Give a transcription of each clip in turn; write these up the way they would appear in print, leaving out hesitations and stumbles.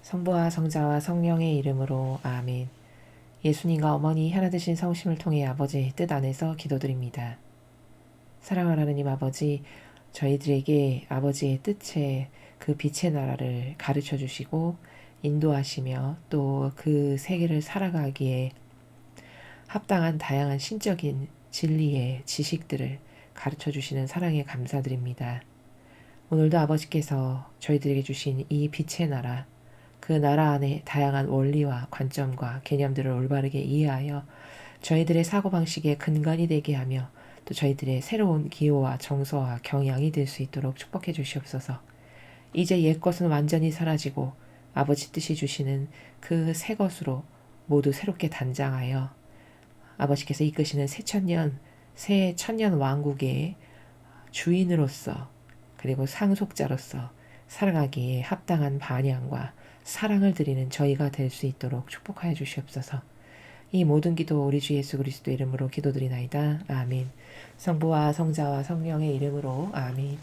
성부와 성자와 성령의 이름으로 아멘. 예수님과 어머니 하나 되신 성심을 통해 아버지의 뜻 안에서 기도드립니다. 사랑하는 하나님 아버지, 저희들에게 아버지의 뜻에 그 빛의 나라를 가르쳐 주시고 인도하시며 또 그 세계를 살아가기에 합당한 다양한 신적인 진리의 지식들을 가르쳐 주시는 사랑에 감사드립니다. 오늘도 아버지께서 저희들에게 주신 이 빛의 나라, 그 나라 안에 다양한 원리와 관점과 개념들을 올바르게 이해하여 저희들의 사고방식의 근간이 되게 하며 또 저희들의 새로운 기호와 정서와 경향이 될 수 있도록 축복해 주시옵소서. 이제 옛것은 완전히 사라지고 아버지 뜻이 주시는 그 새 것으로 모두 새롭게 단장하여 아버지께서 이끄시는 새 천년 왕국의 주인으로서 그리고 상속자로서 살아가기에 합당한 반향과 사랑을 드리는 저희가 될 수 있도록 축복하여 주시옵소서. 이 모든 기도 우리 주 예수 그리스도 이름으로 기도드리나이다. 아멘. 성부와 성자와 성령의 이름으로 아멘.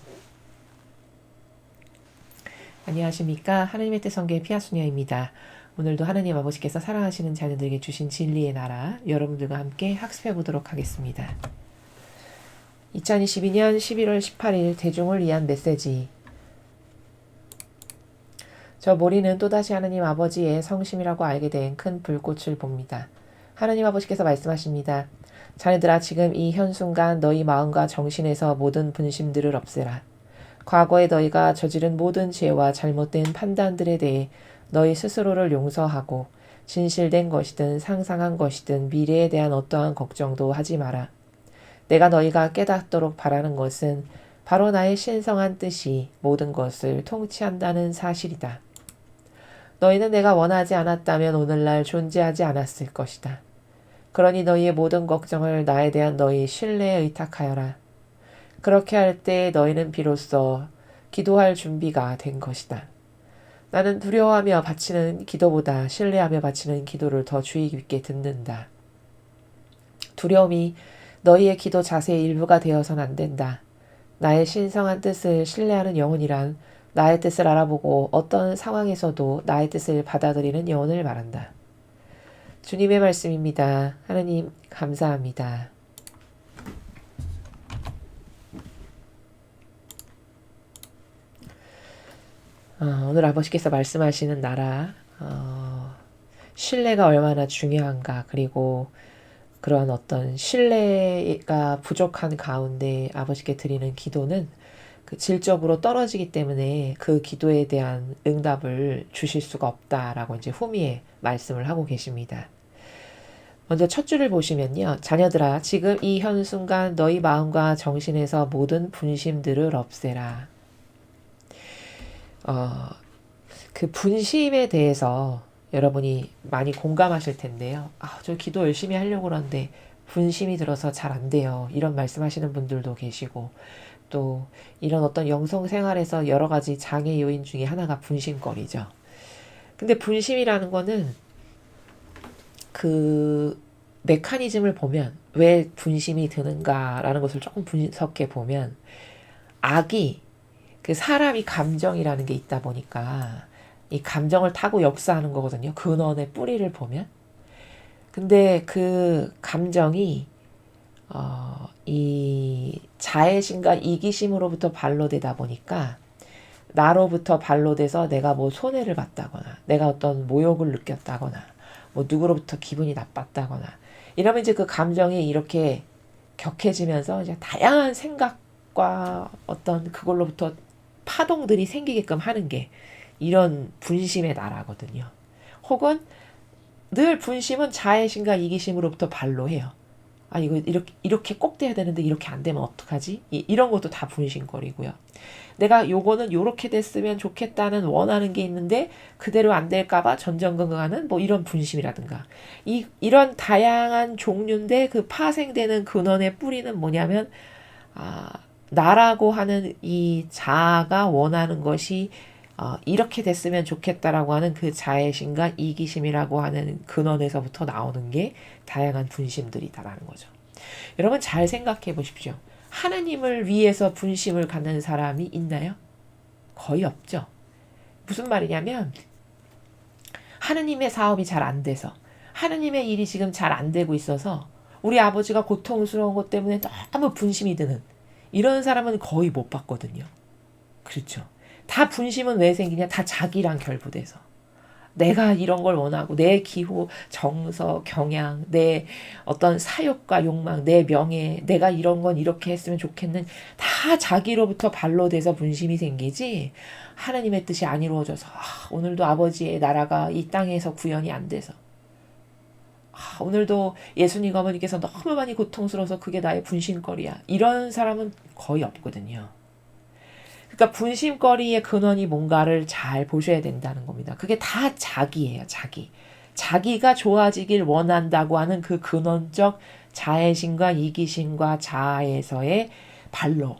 안녕하십니까. 하나님의 뜻 성교의 피아소녀입니다. 오늘도 하나님 아버지께서 사랑하시는 자녀들에게 주신 진리의 나라 여러분들과 함께 학습해 보도록 하겠습니다. 2022년 11월 18일 대중을 위한 메시지. 저 모리는 또다시 하나님 아버지의 성심이라고 알게 된 큰 불꽃을 봅니다. 하나님 아버지께서 말씀하십니다. 자네들아, 지금 이 현순간 너희 마음과 정신에서 모든 분심들을 없애라. 과거에 너희가 저지른 모든 죄와 잘못된 판단들에 대해 너희 스스로를 용서하고 진실된 것이든 상상한 것이든 미래에 대한 어떠한 걱정도 하지 마라. 내가 너희가 깨닫도록 바라는 것은 바로 나의 신성한 뜻이 모든 것을 통치한다는 사실이다. 너희는 내가 원하지 않았다면 오늘날 존재하지 않았을 것이다. 그러니 너희의 모든 걱정을 나에 대한 너희 신뢰에 의탁하여라. 그렇게 할 때 너희는 비로소 기도할 준비가 된 것이다. 나는 두려워하며 바치는 기도보다 신뢰하며 바치는 기도를 더 주의 깊게 듣는다. 두려움이 너희의 기도 자세의 일부가 되어서는 안 된다. 나의 신성한 뜻을 신뢰하는 영혼이란 나의 뜻을 알아보고 어떤 상황에서도 나의 뜻을 받아들이는 영혼을 말한다. 주님의 말씀입니다. 하나님 감사합니다. 오늘 아버지께서 말씀하시는 나라, 신뢰가 얼마나 중요한가, 그리고 그런 어떤 신뢰가 부족한 가운데 아버지께 드리는 기도는 그 질적으로 떨어지기 때문에 그 기도에 대한 응답을 주실 수가 없다라고 이제 후미에 말씀을 하고 계십니다. 먼저 첫 줄을 보시면요. 자녀들아, 지금 이 현 순간 너희 마음과 정신에서 모든 분심들을 없애라. 그 분심에 대해서 여러분이 많이 공감하실 텐데요. 저 기도 열심히 하려고 그러는데 분심이 들어서 잘 안 돼요. 이런 말씀하시는 분들도 계시고, 또 이런 어떤 영성 생활에서 여러 가지 장애 요인 중에 하나가 분심거리죠. 근데 분심이라는 거는 그 메커니즘을 보면 왜 분심이 드는가라는 것을 조금 분석해 보면 악이 그 사람이 감정이라는 게 있다 보니까 이 감정을 타고 역사하는 거거든요. 근원의 뿌리를 보면. 근데 그 감정이 이 자애심과 이기심으로부터 발로되다 보니까 나로부터 발로돼서 내가 뭐 손해를 봤다거나 내가 어떤 모욕을 느꼈다거나 뭐 누구로부터 기분이 나빴다거나 이러면 이제 그 감정이 이렇게 격해지면서 이제 다양한 생각과 어떤 그걸로부터 파동들이 생기게끔 하는 게 이런 분심의 나라거든요. 혹은 늘 분심은 자애심과 이기심으로부터 발로해요. 이거 이렇게 꼭 돼야 되는데 이렇게 안 되면 어떡하지? 이런 것도 다 분심거리고요. 내가 요거는 요렇게 됐으면 좋겠다는 원하는 게 있는데 그대로 안 될까봐 전전긍긍하는 뭐 이런 분심이라든가 이런 다양한 종류인데 그 파생되는 근원의 뿌리는 뭐냐면 나라고 하는 이 자아가 원하는 것이 이렇게 됐으면 좋겠다라고 하는 그 자애심과 이기심이라고 하는 근원에서부터 나오는 게 다양한 분심들이다라는 거죠. 여러분 잘 생각해 보십시오. 하나님을 위해서 분심을 갖는 사람이 있나요? 거의 없죠. 무슨 말이냐면 하느님의 사업이 잘 안 돼서, 하느님의 일이 지금 잘 안 되고 있어서 우리 아버지가 고통스러운 것 때문에 너무 분심이 드는 이런 사람은 거의 못 봤거든요. 그렇죠. 다 분심은 왜 생기냐? 다 자기랑 결부돼서. 내가 이런 걸 원하고 내 기호, 정서, 경향, 내 어떤 사욕과 욕망, 내 명예, 내가 이런 건 이렇게 했으면 좋겠는 다 자기로부터 반로돼서 분심이 생기지 하나님의 뜻이 안 이루어져서 오늘도 아버지의 나라가 이 땅에서 구현이 안 돼서 오늘도 예수님 어머니께서 너무 많이 고통스러워서 그게 나의 분심거리야. 이런 사람은 거의 없거든요. 그러니까 분심거리의 근원이 뭔가를 잘 보셔야 된다는 겁니다. 그게 다 자기예요. 자기. 자기가 좋아지길 원한다고 하는 그 근원적 자애심과 이기심과 자아에서의 반로.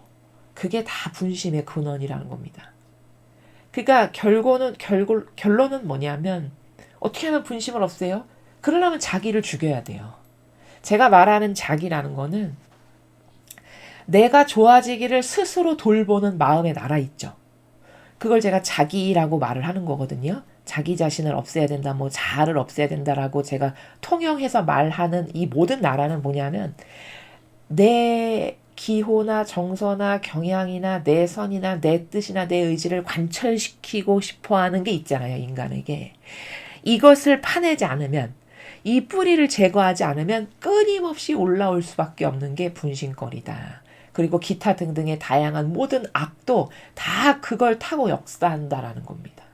그게 다 분심의 근원이라는 겁니다. 그러니까 결론은 뭐냐면 어떻게 하면 분심을 없애요? 그러려면 자기를 죽여야 돼요. 제가 말하는 자기라는 거는 내가 좋아지기를 스스로 돌보는 마음의 나라 있죠. 그걸 제가 자기라고 말을 하는 거거든요. 자기 자신을 없애야 된다, 뭐 자아를 없애야 된다라고 제가 통용해서 말하는 이 모든 나라는 뭐냐면 내 기호나 정서나 경향이나 내 선이나 내 뜻이나 내 의지를 관철시키고 싶어하는 게 있잖아요. 인간에게. 이것을 파내지 않으면 이 뿌리를 제거하지 않으면 끊임없이 올라올 수밖에 없는 게 분심거리다. 그리고 기타 등등의 다양한 모든 악도 다 그걸 타고 역사한다라는 겁니다.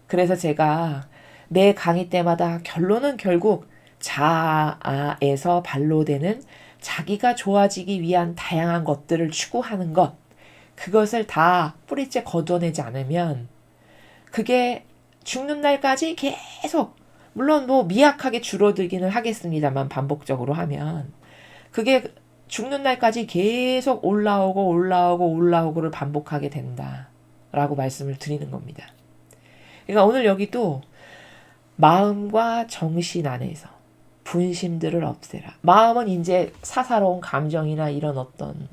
그래서 제가 매 강의 때마다 결론은 결국 자아에서 반로되는 자기가 좋아지기 위한 다양한 것들을 추구하는 것, 그것을 다 뿌리째 거둬내지 않으면 그게 죽는 날까지 계속, 물론 뭐 미약하게 줄어들기는 하겠습니다만 반복적으로 하면 그게 죽는 날까지 계속 올라오고를 반복하게 된다라고 말씀을 드리는 겁니다. 그러니까 오늘 여기도 마음과 정신 안에서 분심들을 없애라. 마음은 이제 사사로운 감정이나 이런 어떤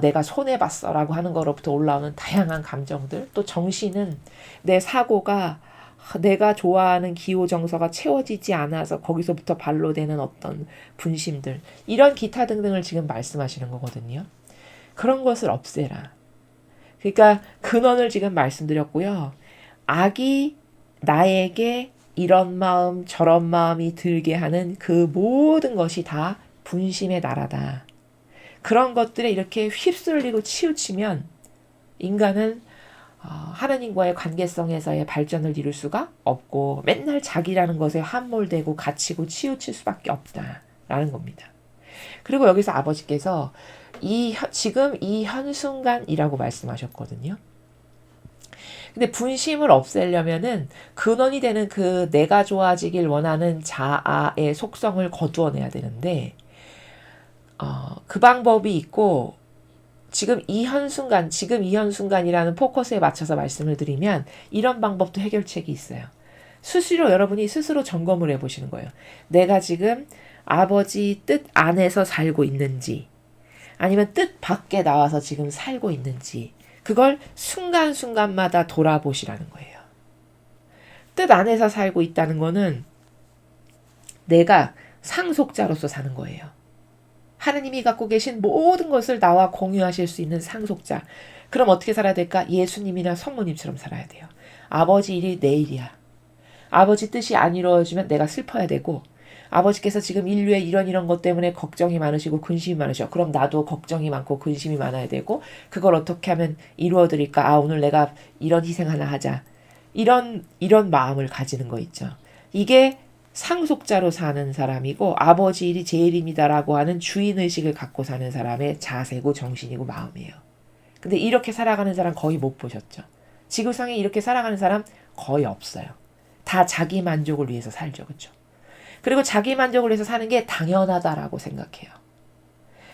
내가 손해봤어라고 하는 거로부터 올라오는 다양한 감정들, 또 정신은 내 사고가 내가 좋아하는 기호 정서가 채워지지 않아서 거기서부터 반로되는 어떤 분심들, 이런 기타 등등을 지금 말씀하시는 거거든요. 그런 것을 없애라. 그러니까 근원을 지금 말씀드렸고요. 악이 나에게 이런 마음 저런 마음이 들게 하는 그 모든 것이 다 분심의 나라다. 그런 것들에 이렇게 휩쓸리고 치우치면 인간은 하나님과의 관계성에서의 발전을 이룰 수가 없고 맨날 자기라는 것에 함몰되고 갇히고 치우칠 수밖에 없다라는 겁니다. 그리고 여기서 아버지께서 지금 이 현순간이라고 말씀하셨거든요. 근데 분심을 없애려면은 근원이 되는 그 내가 좋아지길 원하는 자아의 속성을 거두어내야 되는데 그 방법이 있고 지금 이 현순간이라는 포커스에 맞춰서 말씀을 드리면 이런 방법도 해결책이 있어요. 여러분이 스스로 점검을 해보시는 거예요. 내가 지금 아버지 뜻 안에서 살고 있는지 아니면 뜻 밖에 나와서 지금 살고 있는지 그걸 순간순간마다 돌아보시라는 거예요. 뜻 안에서 살고 있다는 거는 내가 상속자로서 사는 거예요. 하느님이 갖고 계신 모든 것을 나와 공유하실 수 있는 상속자. 그럼 어떻게 살아야 될까? 예수님이나 성모님처럼 살아야 돼요. 아버지 일이 내 일이야. 아버지 뜻이 안 이루어지면 내가 슬퍼야 되고 아버지께서 지금 인류의 이런 것 때문에 걱정이 많으시고 근심이 많으셔. 그럼 나도 걱정이 많고 근심이 많아야 되고 그걸 어떻게 하면 이루어드릴까? 오늘 내가 이런 희생 하나 하자. 이런 마음을 가지는 거 있죠. 이게 상속자로 사는 사람이고 아버지 일이 제 일입니다라고 하는 주인의식을 갖고 사는 사람의 자세고 정신이고 마음이에요. 근데 이렇게 살아가는 사람 거의 못 보셨죠. 지구상에 이렇게 살아가는 사람 거의 없어요. 다 자기 만족을 위해서 살죠. 그렇죠? 그리고 자기 만족을 위해서 사는 게 당연하다라고 생각해요.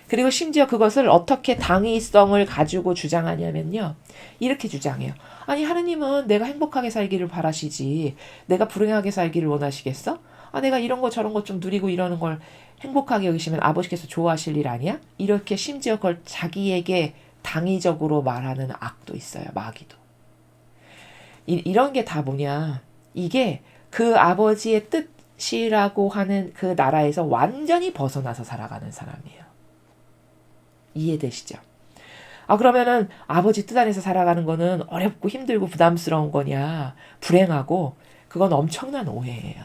그리고 심지어 그것을 어떻게 당위성을 가지고 주장하냐면요. 이렇게 주장해요. 아니 하느님은 내가 행복하게 살기를 바라시지 내가 불행하게 살기를 원하시겠어? 내가 이런 거 저런 거 좀 누리고 이러는 걸 행복하게 여기시면 아버지께서 좋아하실 일 아니야? 이렇게 심지어 그걸 자기에게 당위적으로 말하는 악도 있어요. 마귀도. 이런 게 다 뭐냐. 이게 그 아버지의 뜻이라고 하는 그 나라에서 완전히 벗어나서 살아가는 사람이에요. 이해되시죠? 그러면은 아버지 뜻 안에서 살아가는 거는 어렵고 힘들고 부담스러운 거냐? 불행하고, 그건 엄청난 오해예요.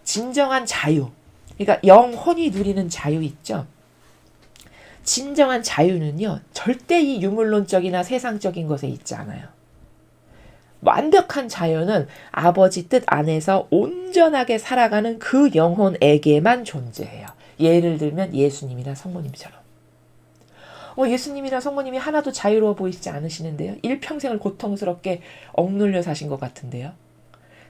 진정한 자유, 그러니까 영혼이 누리는 자유 있죠? 진정한 자유는요, 절대 이 유물론적이나 세상적인 것에 있지 않아요. 완벽한 자유는 아버지 뜻 안에서 온전하게 살아가는 그 영혼에게만 존재해요. 예를 들면 예수님이나 성모님처럼. 예수님이나 성모님이 하나도 자유로워 보이지 않으시는데요. 일평생을 고통스럽게 억눌려 사신 것 같은데요.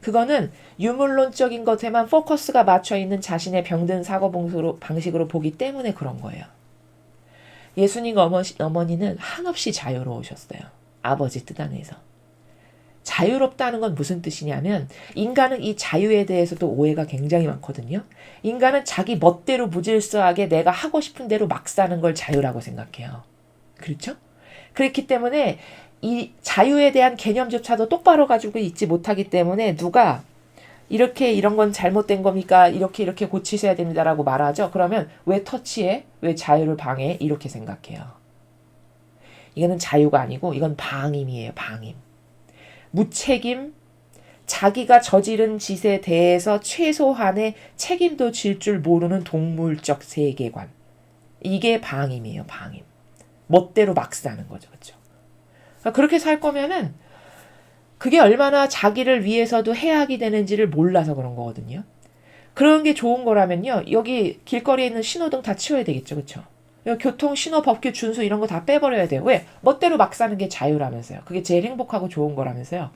그거는 유물론적인 것에만 포커스가 맞춰 있는 자신의 병든 사고방식으로 보기 때문에 그런 거예요. 예수님 어머니는 한없이 자유로우셨어요. 아버지 뜻 안에서. 자유롭다는 건 무슨 뜻이냐면, 인간은 이 자유에 대해서도 오해가 굉장히 많거든요. 인간은 자기 멋대로 무질서하게 내가 하고 싶은 대로 막 사는 걸 자유라고 생각해요. 그렇죠? 그렇기 때문에 이 자유에 대한 개념조차도 똑바로 가지고 있지 못하기 때문에 누가 이렇게 이런 건 잘못된 겁니까? 이렇게 고치셔야 됩니다라고 말하죠. 그러면 왜 터치해? 왜 자유를 방해해? 이렇게 생각해요. 이거는 자유가 아니고 이건 방임이에요. 방임. 무책임, 자기가 저지른 짓에 대해서 최소한의 책임도 질 줄 모르는 동물적 세계관. 이게 방임이에요. 방임. 멋대로 막 사는 거죠. 그렇죠? 그렇게 살 거면은 그게 얼마나 자기를 위해서도 해악이 되는지를 몰라서 그런 거거든요. 그런 게 좋은 거라면요, 여기 길거리에 있는 신호등 다 치워야 되겠죠. 그렇죠? 교통, 신호, 법규, 준수 이런 거 다 빼버려야 돼요. 왜? 멋대로 막 사는 게 자유라면서요. 그게 제일 행복하고 좋은 거라면서요.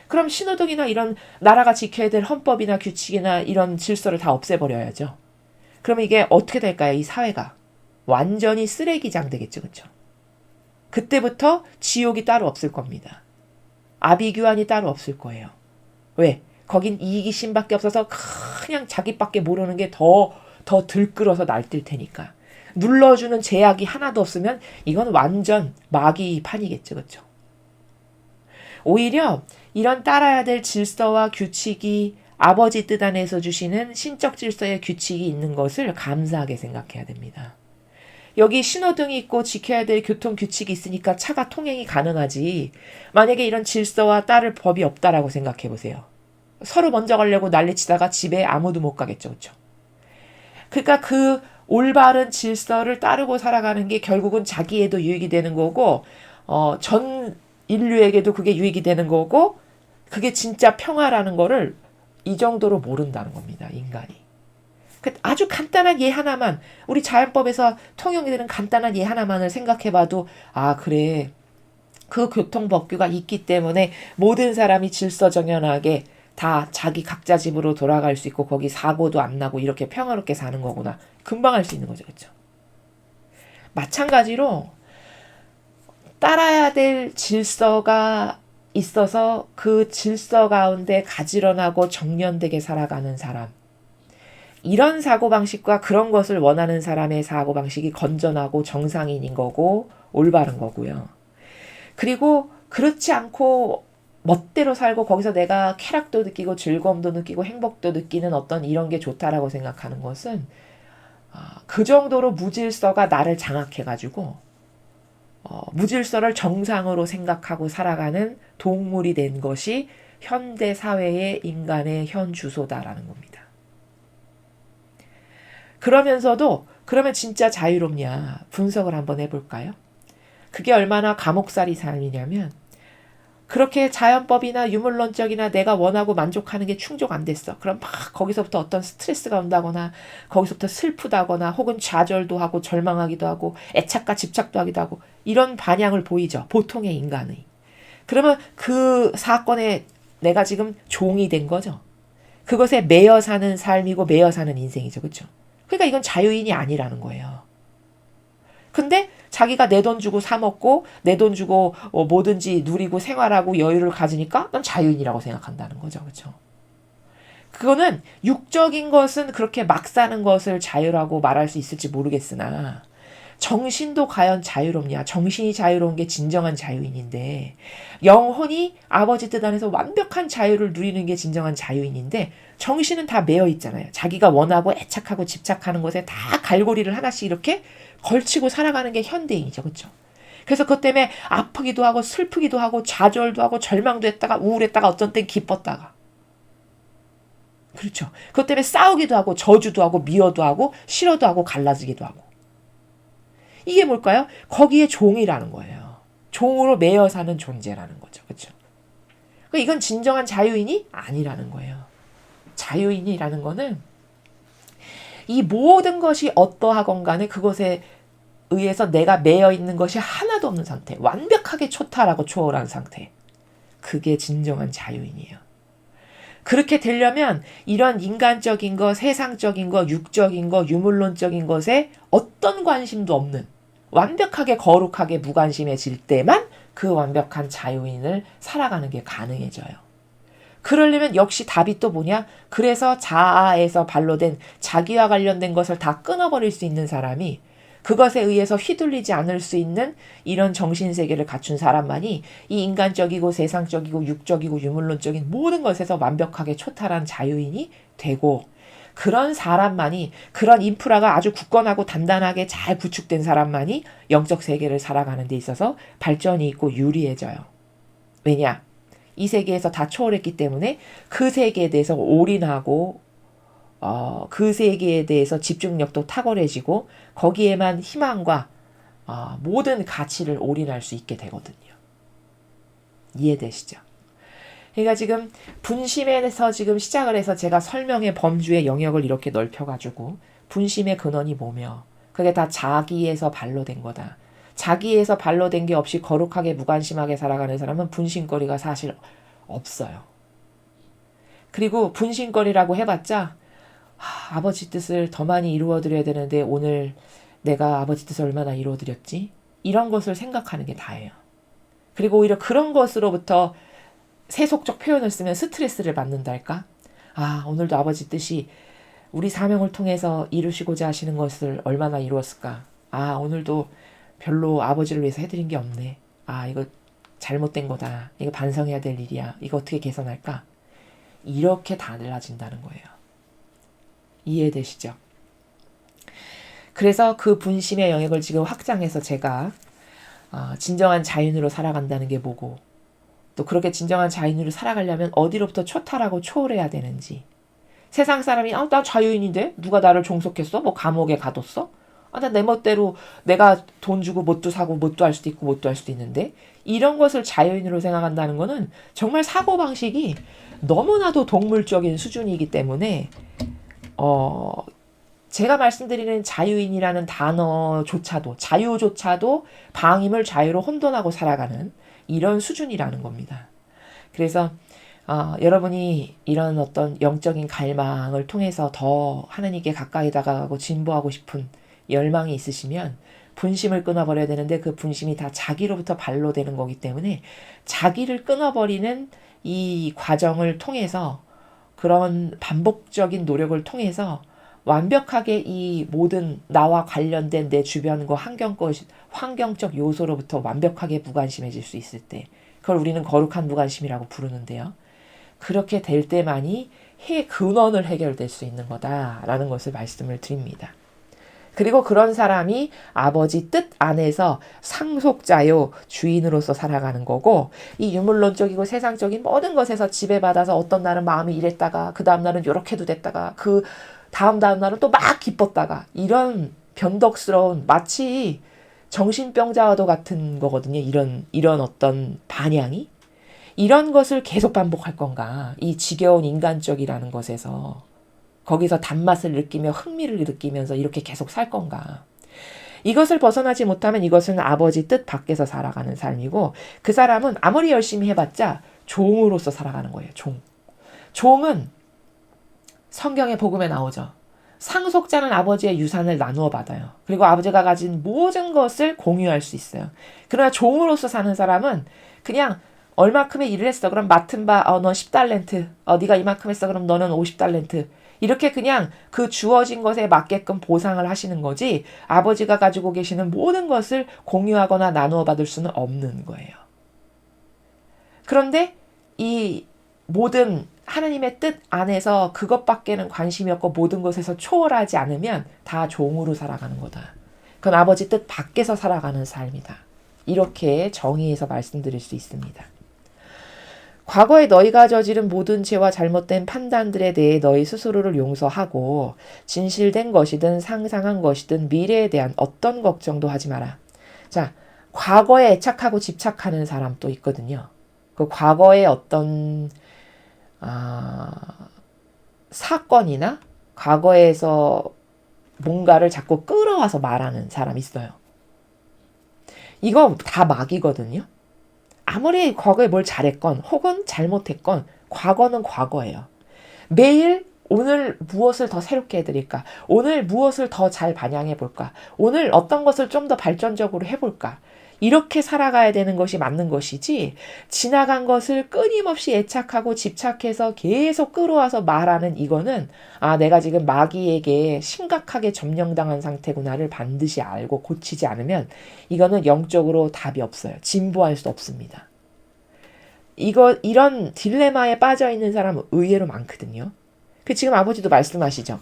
그럼 신호등이나 이런 나라가 지켜야 될 헌법이나 규칙이나 이런 질서를 다 없애버려야죠. 그러면 이게 어떻게 될까요? 이 사회가. 완전히 쓰레기장 되겠죠. 그렇죠? 그때부터 지옥이 따로 없을 겁니다. 아비규환이 따로 없을 거예요. 왜? 거긴 이기심밖에 없어서 그냥 자기밖에 모르는 게 더 들끓어서 날뛸 테니까. 눌러주는 제약이 하나도 없으면 이건 완전 마귀판이겠죠. 그렇죠? 오히려 이런 따라야 될 질서와 규칙이 아버지 뜻 안에서 주시는 신적 질서의 규칙이 있는 것을 감사하게 생각해야 됩니다. 여기 신호등이 있고 지켜야 될 교통 규칙이 있으니까 차가 통행이 가능하지. 만약에 이런 질서와 따를 법이 없다라고 생각해 보세요. 서로 먼저 가려고 난리치다가 집에 아무도 못 가겠죠. 그렇죠? 그러니까 그 올바른 질서를 따르고 살아가는 게 결국은 자기에도 유익이 되는 거고, 전 인류에게도 그게 유익이 되는 거고, 그게 진짜 평화라는 거를 이 정도로 모른다는 겁니다. 인간이. 아주 간단한 예 하나만, 우리 자연법에서 통용이 되는 간단한 예 하나만을 생각해봐도, 그래, 그 교통법규가 있기 때문에 모든 사람이 질서정연하게 다 자기 각자 집으로 돌아갈 수 있고 거기 사고도 안 나고 이렇게 평화롭게 사는 거구나. 금방 할 수 있는 거죠. 그렇죠? 마찬가지로 따라야 될 질서가 있어서 그 질서 가운데 가지런하고 정연되게 살아가는 사람. 이런 사고방식과 그런 것을 원하는 사람의 사고방식이 건전하고 정상인인 거고 올바른 거고요. 그리고 그렇지 않고 멋대로 살고 거기서 내가 쾌락도 느끼고 즐거움도 느끼고 행복도 느끼는 어떤 이런 게 좋다라고 생각하는 것은 그 정도로 무질서가 나를 장악해가지고 무질서를 정상으로 생각하고 살아가는 동물이 된 것이 현대 사회의 인간의 현 주소다라는 겁니다. 그러면서도 그러면 진짜 자유롭냐 분석을 한번 해볼까요? 그게 얼마나 감옥살이 삶이냐면 그렇게 자연법이나 유물론적이나 내가 원하고 만족하는 게 충족 안 됐어. 그럼 막 거기서부터 어떤 스트레스가 온다거나 거기서부터 슬프다거나 혹은 좌절도 하고 절망하기도 하고 애착과 집착도 하기도 하고 이런 반향을 보이죠. 보통의 인간의. 그러면 그 사건에 내가 지금 종이 된 거죠. 그것에 매여 사는 삶이고 매여 사는 인생이죠. 그렇죠? 그러니까 이건 자유인이 아니라는 거예요. 근데 자기가 내 돈 주고 사 먹고 내 돈 주고 뭐든지 누리고 생활하고 여유를 가지니까 난 자유인이라고 생각한다는 거죠. 그렇죠? 그거는 육적인 것은 그렇게 막 사는 것을 자유라고 말할 수 있을지 모르겠으나 정신도 과연 자유롭냐? 정신이 자유로운 게 진정한 자유인인데, 영혼이 아버지 뜻 안에서 완벽한 자유를 누리는 게 진정한 자유인인데, 정신은 다 매여 있잖아요. 자기가 원하고 애착하고 집착하는 것에 다 갈고리를 하나씩 이렇게 걸치고 살아가는 게 현대인이죠. 그렇죠? 그래서 그것 때문에 아프기도 하고 슬프기도 하고 좌절도 하고 절망도 했다가 우울했다가 어떤 땐 기뻤다가. 그렇죠. 그것 때문에 싸우기도 하고 저주도 하고 미워도 하고 싫어도 하고 갈라지기도 하고. 이게 뭘까요? 거기에 종이라는 거예요. 종으로 매여 사는 존재라는 거죠. 그렇죠? 그러니까 이건 진정한 자유인이 아니라는 거예요. 자유인이라는 거는 이 모든 것이 어떠하건 간에 그것에 의해서 내가 매여 있는 것이 하나도 없는 상태. 완벽하게 초탈하고 초월한 상태. 그게 진정한 자유인이에요. 그렇게 되려면 이런 인간적인 것, 세상적인 것, 육적인 것, 유물론적인 것에 어떤 관심도 없는 완벽하게 거룩하게 무관심해질 때만 그 완벽한 자유인을 살아가는 게 가능해져요. 그러려면 역시 답이 또 뭐냐? 그래서 자아에서 발로된 자기와 관련된 것을 다 끊어버릴 수 있는 사람이 그것에 의해서 휘둘리지 않을 수 있는 이런 정신세계를 갖춘 사람만이 이 인간적이고 세상적이고 육적이고 유물론적인 모든 것에서 완벽하게 초탈한 자유인이 되고 그런 사람만이 그런 인프라가 아주 굳건하고 단단하게 잘 구축된 사람만이 영적 세계를 살아가는 데 있어서 발전이 있고 유리해져요. 왜냐? 이 세계에서 다 초월했기 때문에 그 세계에 대해서 올인하고 그 세계에 대해서 집중력도 탁월해지고 거기에만 희망과 모든 가치를 올인할 수 있게 되거든요. 이해되시죠? 그러니까 지금 분심에서 지금 시작을 해서 제가 설명의 범주의 영역을 이렇게 넓혀가지고 분심의 근원이 뭐며 그게 다 자기에서 발로된 거다. 자기에서 발로된 게 없이 거룩하게 무관심하게 살아가는 사람은 분심거리가 사실 없어요. 그리고 분심거리라고 해봤자 아버지 뜻을 더 많이 이루어드려야 되는데 오늘 내가 아버지 뜻을 얼마나 이루어드렸지? 이런 것을 생각하는 게 다예요. 그리고 오히려 그런 것으로부터 세속적 표현을 쓰면 스트레스를 받는달까? 오늘도 아버지 뜻이 우리 사명을 통해서 이루시고자 하시는 것을 얼마나 이루었을까? 오늘도 별로 아버지를 위해서 해드린 게 없네. 이거 잘못된 거다. 이거 반성해야 될 일이야. 이거 어떻게 개선할까? 이렇게 달라진다는 거예요. 이해되시죠? 그래서 그 분심의 영역을 지금 확장해서 제가 진정한 자연으로 살아간다는 게 뭐고 또 그렇게 진정한 자연으로 살아가려면 어디로부터 초탈하고 초월해야 되는지 세상 사람이 나 자유인인데 누가 나를 종속했어? 뭐 감옥에 가뒀어? 나 내 멋대로 내가 돈 주고 뭣도 사고 뭣도 할 수도 있고 뭣도 할 수도 있는데 이런 것을 자유인으로 생각한다는 거는 정말 사고방식이 너무나도 동물적인 수준이기 때문에 제가 말씀드리는 자유인이라는 단어조차도 자유조차도 방임을 자유로 혼돈하고 살아가는 이런 수준이라는 겁니다. 그래서 여러분이 이런 어떤 영적인 갈망을 통해서 더 하나님께 가까이 다가가고 진보하고 싶은 열망이 있으시면 분심을 끊어버려야 되는데 그 분심이 다 자기로부터 발로되는 거기 때문에 자기를 끊어버리는 이 과정을 통해서 그런 반복적인 노력을 통해서 완벽하게 이 모든 나와 관련된 내 주변과 환경적 요소로부터 완벽하게 무관심해질 수 있을 때 그걸 우리는 거룩한 무관심이라고 부르는데요. 그렇게 될 때만이 근원을 해결될 수 있는 거다라는 것을 말씀을 드립니다. 그리고 그런 사람이 아버지 뜻 안에서 상속자요 주인으로서 살아가는 거고 이 유물론적이고 세상적인 모든 것에서 지배받아서 어떤 날은 마음이 이랬다가 그 다음 날은 요렇게도 됐다가 그 다음 날은 또 막 기뻤다가 이런 변덕스러운 마치 정신병자와도 같은 거거든요. 이런 어떤 반향이 이런 것을 계속 반복할 건가 이 지겨운 인간적이라는 것에서 거기서 단맛을 느끼며 흥미를 느끼면서 이렇게 계속 살 건가. 이것을 벗어나지 못하면 이것은 아버지 뜻 밖에서 살아가는 삶이고 그 사람은 아무리 열심히 해봤자 종으로서 살아가는 거예요. 종은 성경의 복음에 나오죠. 상속자는 아버지의 유산을 나누어 받아요. 그리고 아버지가 가진 모든 것을 공유할 수 있어요. 그러나 종으로서 사는 사람은 그냥 얼마큼의 일을 했어. 그럼 맡은 바 넌 10달란트. 네가 이만큼 했어. 그럼 너는 50달란트. 이렇게 그냥 그 주어진 것에 맞게끔 보상을 하시는 거지 아버지가 가지고 계시는 모든 것을 공유하거나 나누어 받을 수는 없는 거예요. 그런데 이 모든 하나님의 뜻 안에서 그것밖에는 관심이 없고 모든 것에서 초월하지 않으면 다 종으로 살아가는 거다. 그건 아버지 뜻 밖에서 살아가는 삶이다. 이렇게 정의해서 말씀드릴 수 있습니다. 과거에 너희가 저지른 모든 죄와 잘못된 판단들에 대해 너희 스스로를 용서하고 진실된 것이든 상상한 것이든 미래에 대한 어떤 걱정도 하지 마라. 자, 과거에 애착하고 집착하는 사람도 있거든요. 그 과거의 어떤 사건이나 과거에서 뭔가를 자꾸 끌어와서 말하는 사람이 있어요. 이거 다 막이거든요. 아무리 과거에 뭘 잘했건 혹은 잘못했건 과거는 과거예요. 매일 오늘 무엇을 더 새롭게 해드릴까? 오늘 무엇을 더 잘 반영해 볼까? 오늘 어떤 것을 좀 더 발전적으로 해볼까? 이렇게 살아가야 되는 것이 맞는 것이지 지나간 것을 끊임없이 애착하고 집착해서 계속 끌어와서 말하는 이거는 내가 지금 마귀에게 심각하게 점령당한 상태구나를 반드시 알고 고치지 않으면 이거는 영적으로 답이 없어요. 진보할 수 없습니다. 이런 딜레마에 빠져 있는 사람은 의외로 많거든요. 지금 아버지도 말씀하시죠.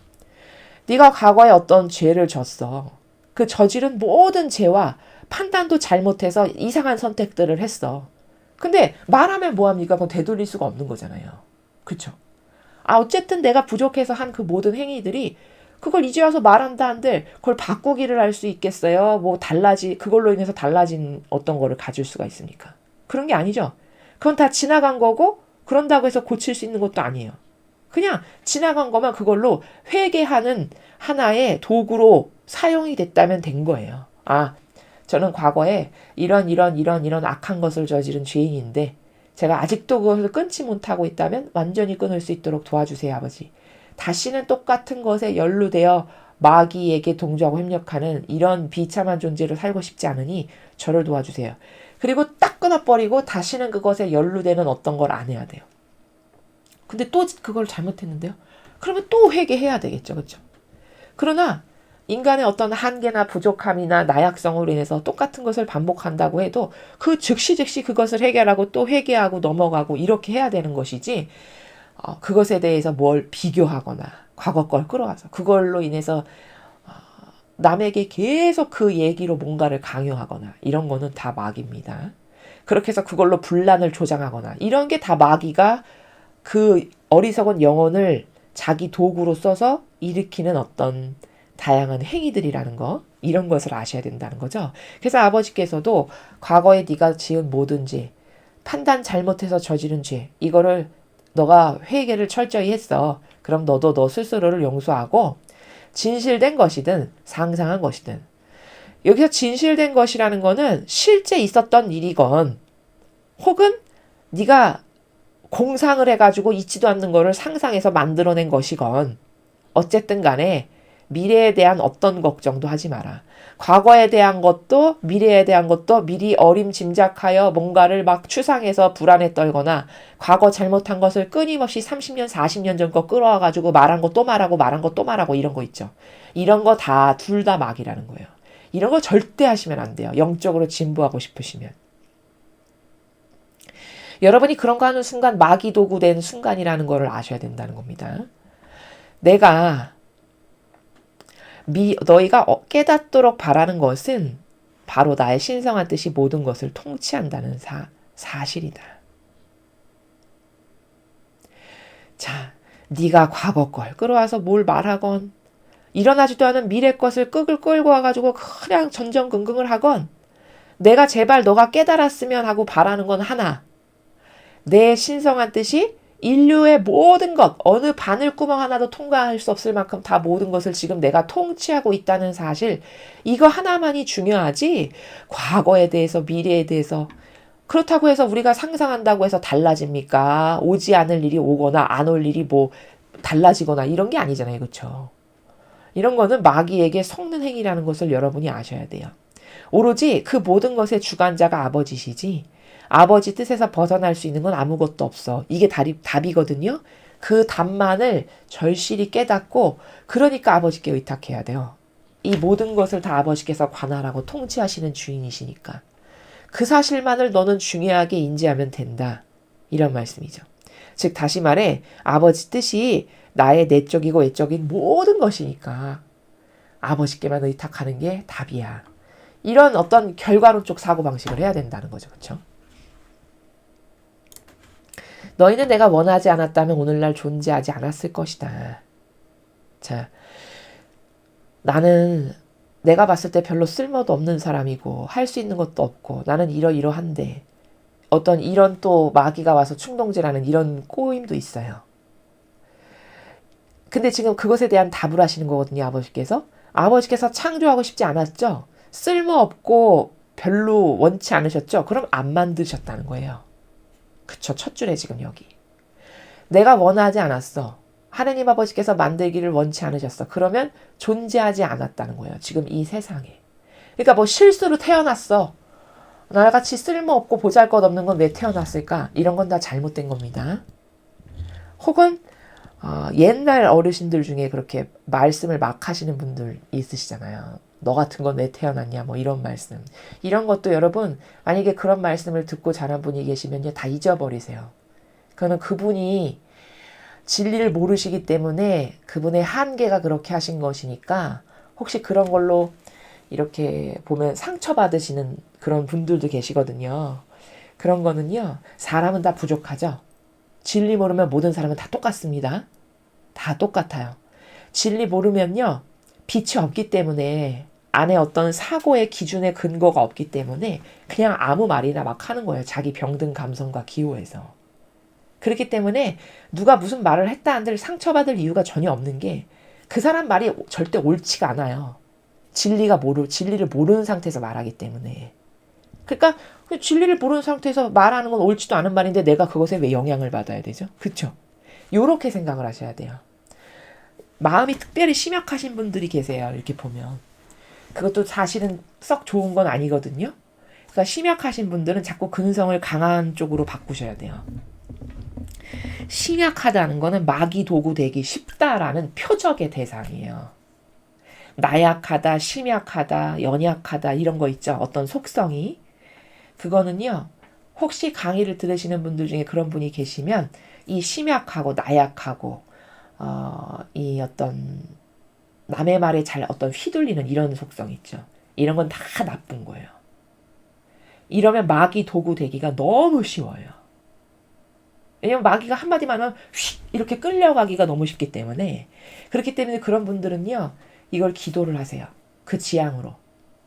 네가 과거에 어떤 죄를 졌어. 그 저지른 모든 죄와 판단도 잘못해서 이상한 선택들을 했어. 근데 말하면 뭐합니까? 그건 되돌릴 수가 없는 거잖아요. 그쵸? 어쨌든 내가 부족해서 한 그 모든 행위들이 그걸 이제 와서 말한다 한들 그걸 바꾸기를 할 수 있겠어요? 그걸로 인해서 달라진 어떤 거를 가질 수가 있습니까? 그런 게 아니죠. 그건 다 지나간 거고 그런다고 해서 고칠 수 있는 것도 아니에요. 그냥 지나간 거면 그걸로 회개하는 하나의 도구로 사용이 됐다면 된 거예요. 저는 과거에 이런 악한 것을 저지른 죄인인데 제가 아직도 그것을 끊지 못하고 있다면 완전히 끊을 수 있도록 도와주세요, 아버지. 다시는 똑같은 것에 연루되어 마귀에게 동조하고 협력하는 이런 비참한 존재로 살고 싶지 않으니 저를 도와주세요. 그리고 딱 끊어버리고 다시는 그것에 연루되는 어떤 걸 안 해야 돼요. 근데 또 그걸 잘못했는데요? 그러면 또 회개해야 되겠죠. 그렇죠? 그러나 인간의 어떤 한계나 부족함이나 나약성으로 인해서 똑같은 것을 반복한다고 해도 그 즉시 그것을 해결하고 또 회개하고 넘어가고 이렇게 해야 되는 것이지 그것에 대해서 뭘 비교하거나 과거 걸 끌어와서 그걸로 인해서 남에게 계속 그 얘기로 뭔가를 강요하거나 이런 거는 다 마귀입니다. 그렇게 해서 그걸로 분란을 조장하거나 이런 게 다 마귀가 그 어리석은 영혼을 자기 도구로 써서 일으키는 어떤 다양한 행위들이라는 거, 이런 것을 아셔야 된다는 거죠. 그래서 아버지께서도 과거에 네가 지은 모든 죄, 판단 잘못해서 저지른 죄, 이거를 너가 회개를 철저히 했어. 그럼 너도 너 스스로를 용서하고 진실된 것이든 상상한 것이든, 여기서 진실된 것이라는 거는 실제 있었던 일이건 혹은 네가 공상을 해가지고 있지도 않는 거를 상상해서 만들어낸 것이건 어쨌든 간에 미래에 대한 어떤 걱정도 하지 마라. 과거에 대한 것도 미래에 대한 것도 미리 어림짐작하여 뭔가를 막 추상해서 불안에 떨거나 과거 잘못한 것을 끊임없이 30년 40년 전 거 끌어와가지고 말한 거 또 말하고 말한 거 또 말하고 이런 거 있죠. 이런 거 다 둘 다 마귀라는 거예요. 이런 거 절대 하시면 안 돼요. 영적으로 진보하고 싶으시면. 여러분이 그런 거 하는 순간 마귀 도구 된 순간이라는 거를 아셔야 된다는 겁니다. 내가 너희가 깨닫도록 바라는 것은 바로 나의 신성한 뜻이 모든 것을 통치한다는 사실이다. 자, 네가 과거 걸 끌어와서 뭘 말하건 일어나지도 않은 미래 것을 끌고 와가지고 그냥 전전긍긍을 하건 내가 제발 너가 깨달았으면 하고 바라는 건 하나. 내 신성한 뜻이 인류의 모든 것, 어느 바늘구멍 하나도 통과할 수 없을 만큼 다 모든 것을 지금 내가 통치하고 있다는 사실, 이거 하나만이 중요하지 과거에 대해서 미래에 대해서 그렇다고 해서 우리가 상상한다고 해서 달라집니까? 오지 않을 일이 오거나 안 올 일이 달라지거나 이런 게 아니잖아요. 그렇죠? 이런 거는 마귀에게 속는 행위라는 것을 여러분이 아셔야 돼요. 오로지 그 모든 것의 주관자가 아버지시지 아버지 뜻에서 벗어날 수 있는 건 아무것도 없어. 이게 답이거든요. 그 답만을 절실히 깨닫고 그러니까 아버지께 의탁해야 돼요. 이 모든 것을 다 아버지께서 관할하고 통치하시는 주인이시니까. 그 사실만을 너는 중요하게 인지하면 된다. 이런 말씀이죠. 즉 다시 말해 아버지 뜻이 나의 내적이고 외적인 모든 것이니까 아버지께만 의탁하는 게 답이야. 이런 어떤 결과론적 사고방식을 해야 된다는 거죠. 그렇죠? 너희는 내가 원하지 않았다면 오늘날 존재하지 않았을 것이다. 자, 나는 내가 봤을 때 별로 쓸모도 없는 사람이고 할 수 있는 것도 없고 나는 이러이러한데 어떤 이런 또 마귀가 와서 충동질하는 이런 꼬임도 있어요. 근데 지금 그것에 대한 답을 하시는 거거든요. 아버지께서 창조하고 싶지 않았죠. 쓸모없고 별로 원치 않으셨죠. 그럼 안 만드셨다는 거예요. 그쵸. 첫 줄에 지금 여기. 내가 원하지 않았어. 하느님 아버지께서 만들기를 원치 않으셨어. 그러면 존재하지 않았다는 거예요. 지금 이 세상에. 그러니까 뭐 실수로 태어났어. 나같이 쓸모없고 보잘것없는 건 왜 태어났을까? 이런 건 다 잘못된 겁니다. 혹은 옛날 어르신들 중에 그렇게 말씀을 막 하시는 분들 있으시잖아요. 너 같은 건 왜 태어났냐 뭐 이런 말씀. 이런 것도 여러분 만약에 그런 말씀을 듣고 자란 분이 계시면요. 다 잊어버리세요. 그거는 그분이 진리를 모르시기 때문에 그분의 한계가 그렇게 하신 것이니까 혹시 그런 걸로 이렇게 보면 상처받으시는 그런 분들도 계시거든요. 그런 거는요. 사람은 다 부족하죠. 진리 모르면 모든 사람은 다 똑같습니다. 다 똑같아요. 진리 모르면요. 빛이 없기 때문에 안에 어떤 사고의 기준의 근거가 없기 때문에 그냥 아무 말이나 막 하는 거예요. 자기 병든 감성과 기호에서. 그렇기 때문에 누가 무슨 말을 했다 한들 상처받을 이유가 전혀 없는 게 그 사람 말이 절대 옳지가 않아요. 진리를 모르는 상태에서 말하기 때문에. 그러니까 진리를 모르는 상태에서 말하는 건 옳지도 않은 말인데 내가 그것에 왜 영향을 받아야 되죠? 그렇죠? 요렇게 생각을 하셔야 돼요. 마음이 특별히 심약하신 분들이 계세요. 이렇게 보면. 그것도 사실은 썩 좋은 건 아니거든요. 그러니까 심약하신 분들은 자꾸 근성을 강한 쪽으로 바꾸셔야 돼요. 심약하다는 거는 마귀 도구 되기 쉽다라는 표적의 대상이에요. 나약하다, 심약하다, 연약하다 이런 거 있죠. 어떤 속성이. 그거는요. 혹시 강의를 들으시는 분들 중에 그런 분이 계시면 이 심약하고 나약하고 이 어떤 남의 말에 잘 어떤 휘둘리는 이런 속성 있죠. 이런 건 다 나쁜 거예요. 이러면 마귀 도구 되기가 너무 쉬워요. 왜냐면 마귀가 한마디만 하면 휙 이렇게 끌려가기가 너무 쉽기 때문에 그렇기 때문에 그런 분들은요. 이걸 기도를 하세요. 그 지향으로.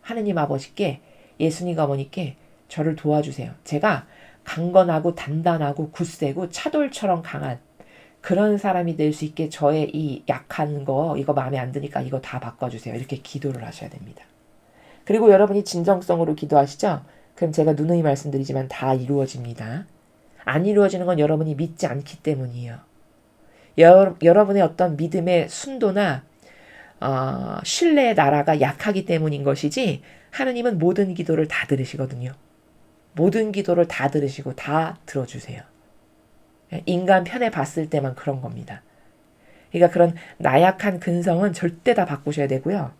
하느님 아버지께 예수님 어머니께 저를 도와주세요. 제가 강건하고 단단하고 굳세고 차돌처럼 강한 그런 사람이 될 수 있게 저의 이 약한 거 이거 마음에 안 드니까 이거 다 바꿔주세요. 이렇게 기도를 하셔야 됩니다. 그리고 여러분이 진정성으로 기도하시죠? 그럼 제가 누누이 말씀드리지만 다 이루어집니다. 안 이루어지는 건 여러분이 믿지 않기 때문이에요. 여러분의 어떤 믿음의 순도나 신뢰의 나라가 약하기 때문인 것이지 하느님은 모든 기도를 다 들으시거든요. 모든 기도를 다 들으시고 다 들어주세요. 인간 편에 봤을 때만 그런 겁니다. 그러니까 그런 나약한 근성은 절대 다 바꾸셔야 되고요.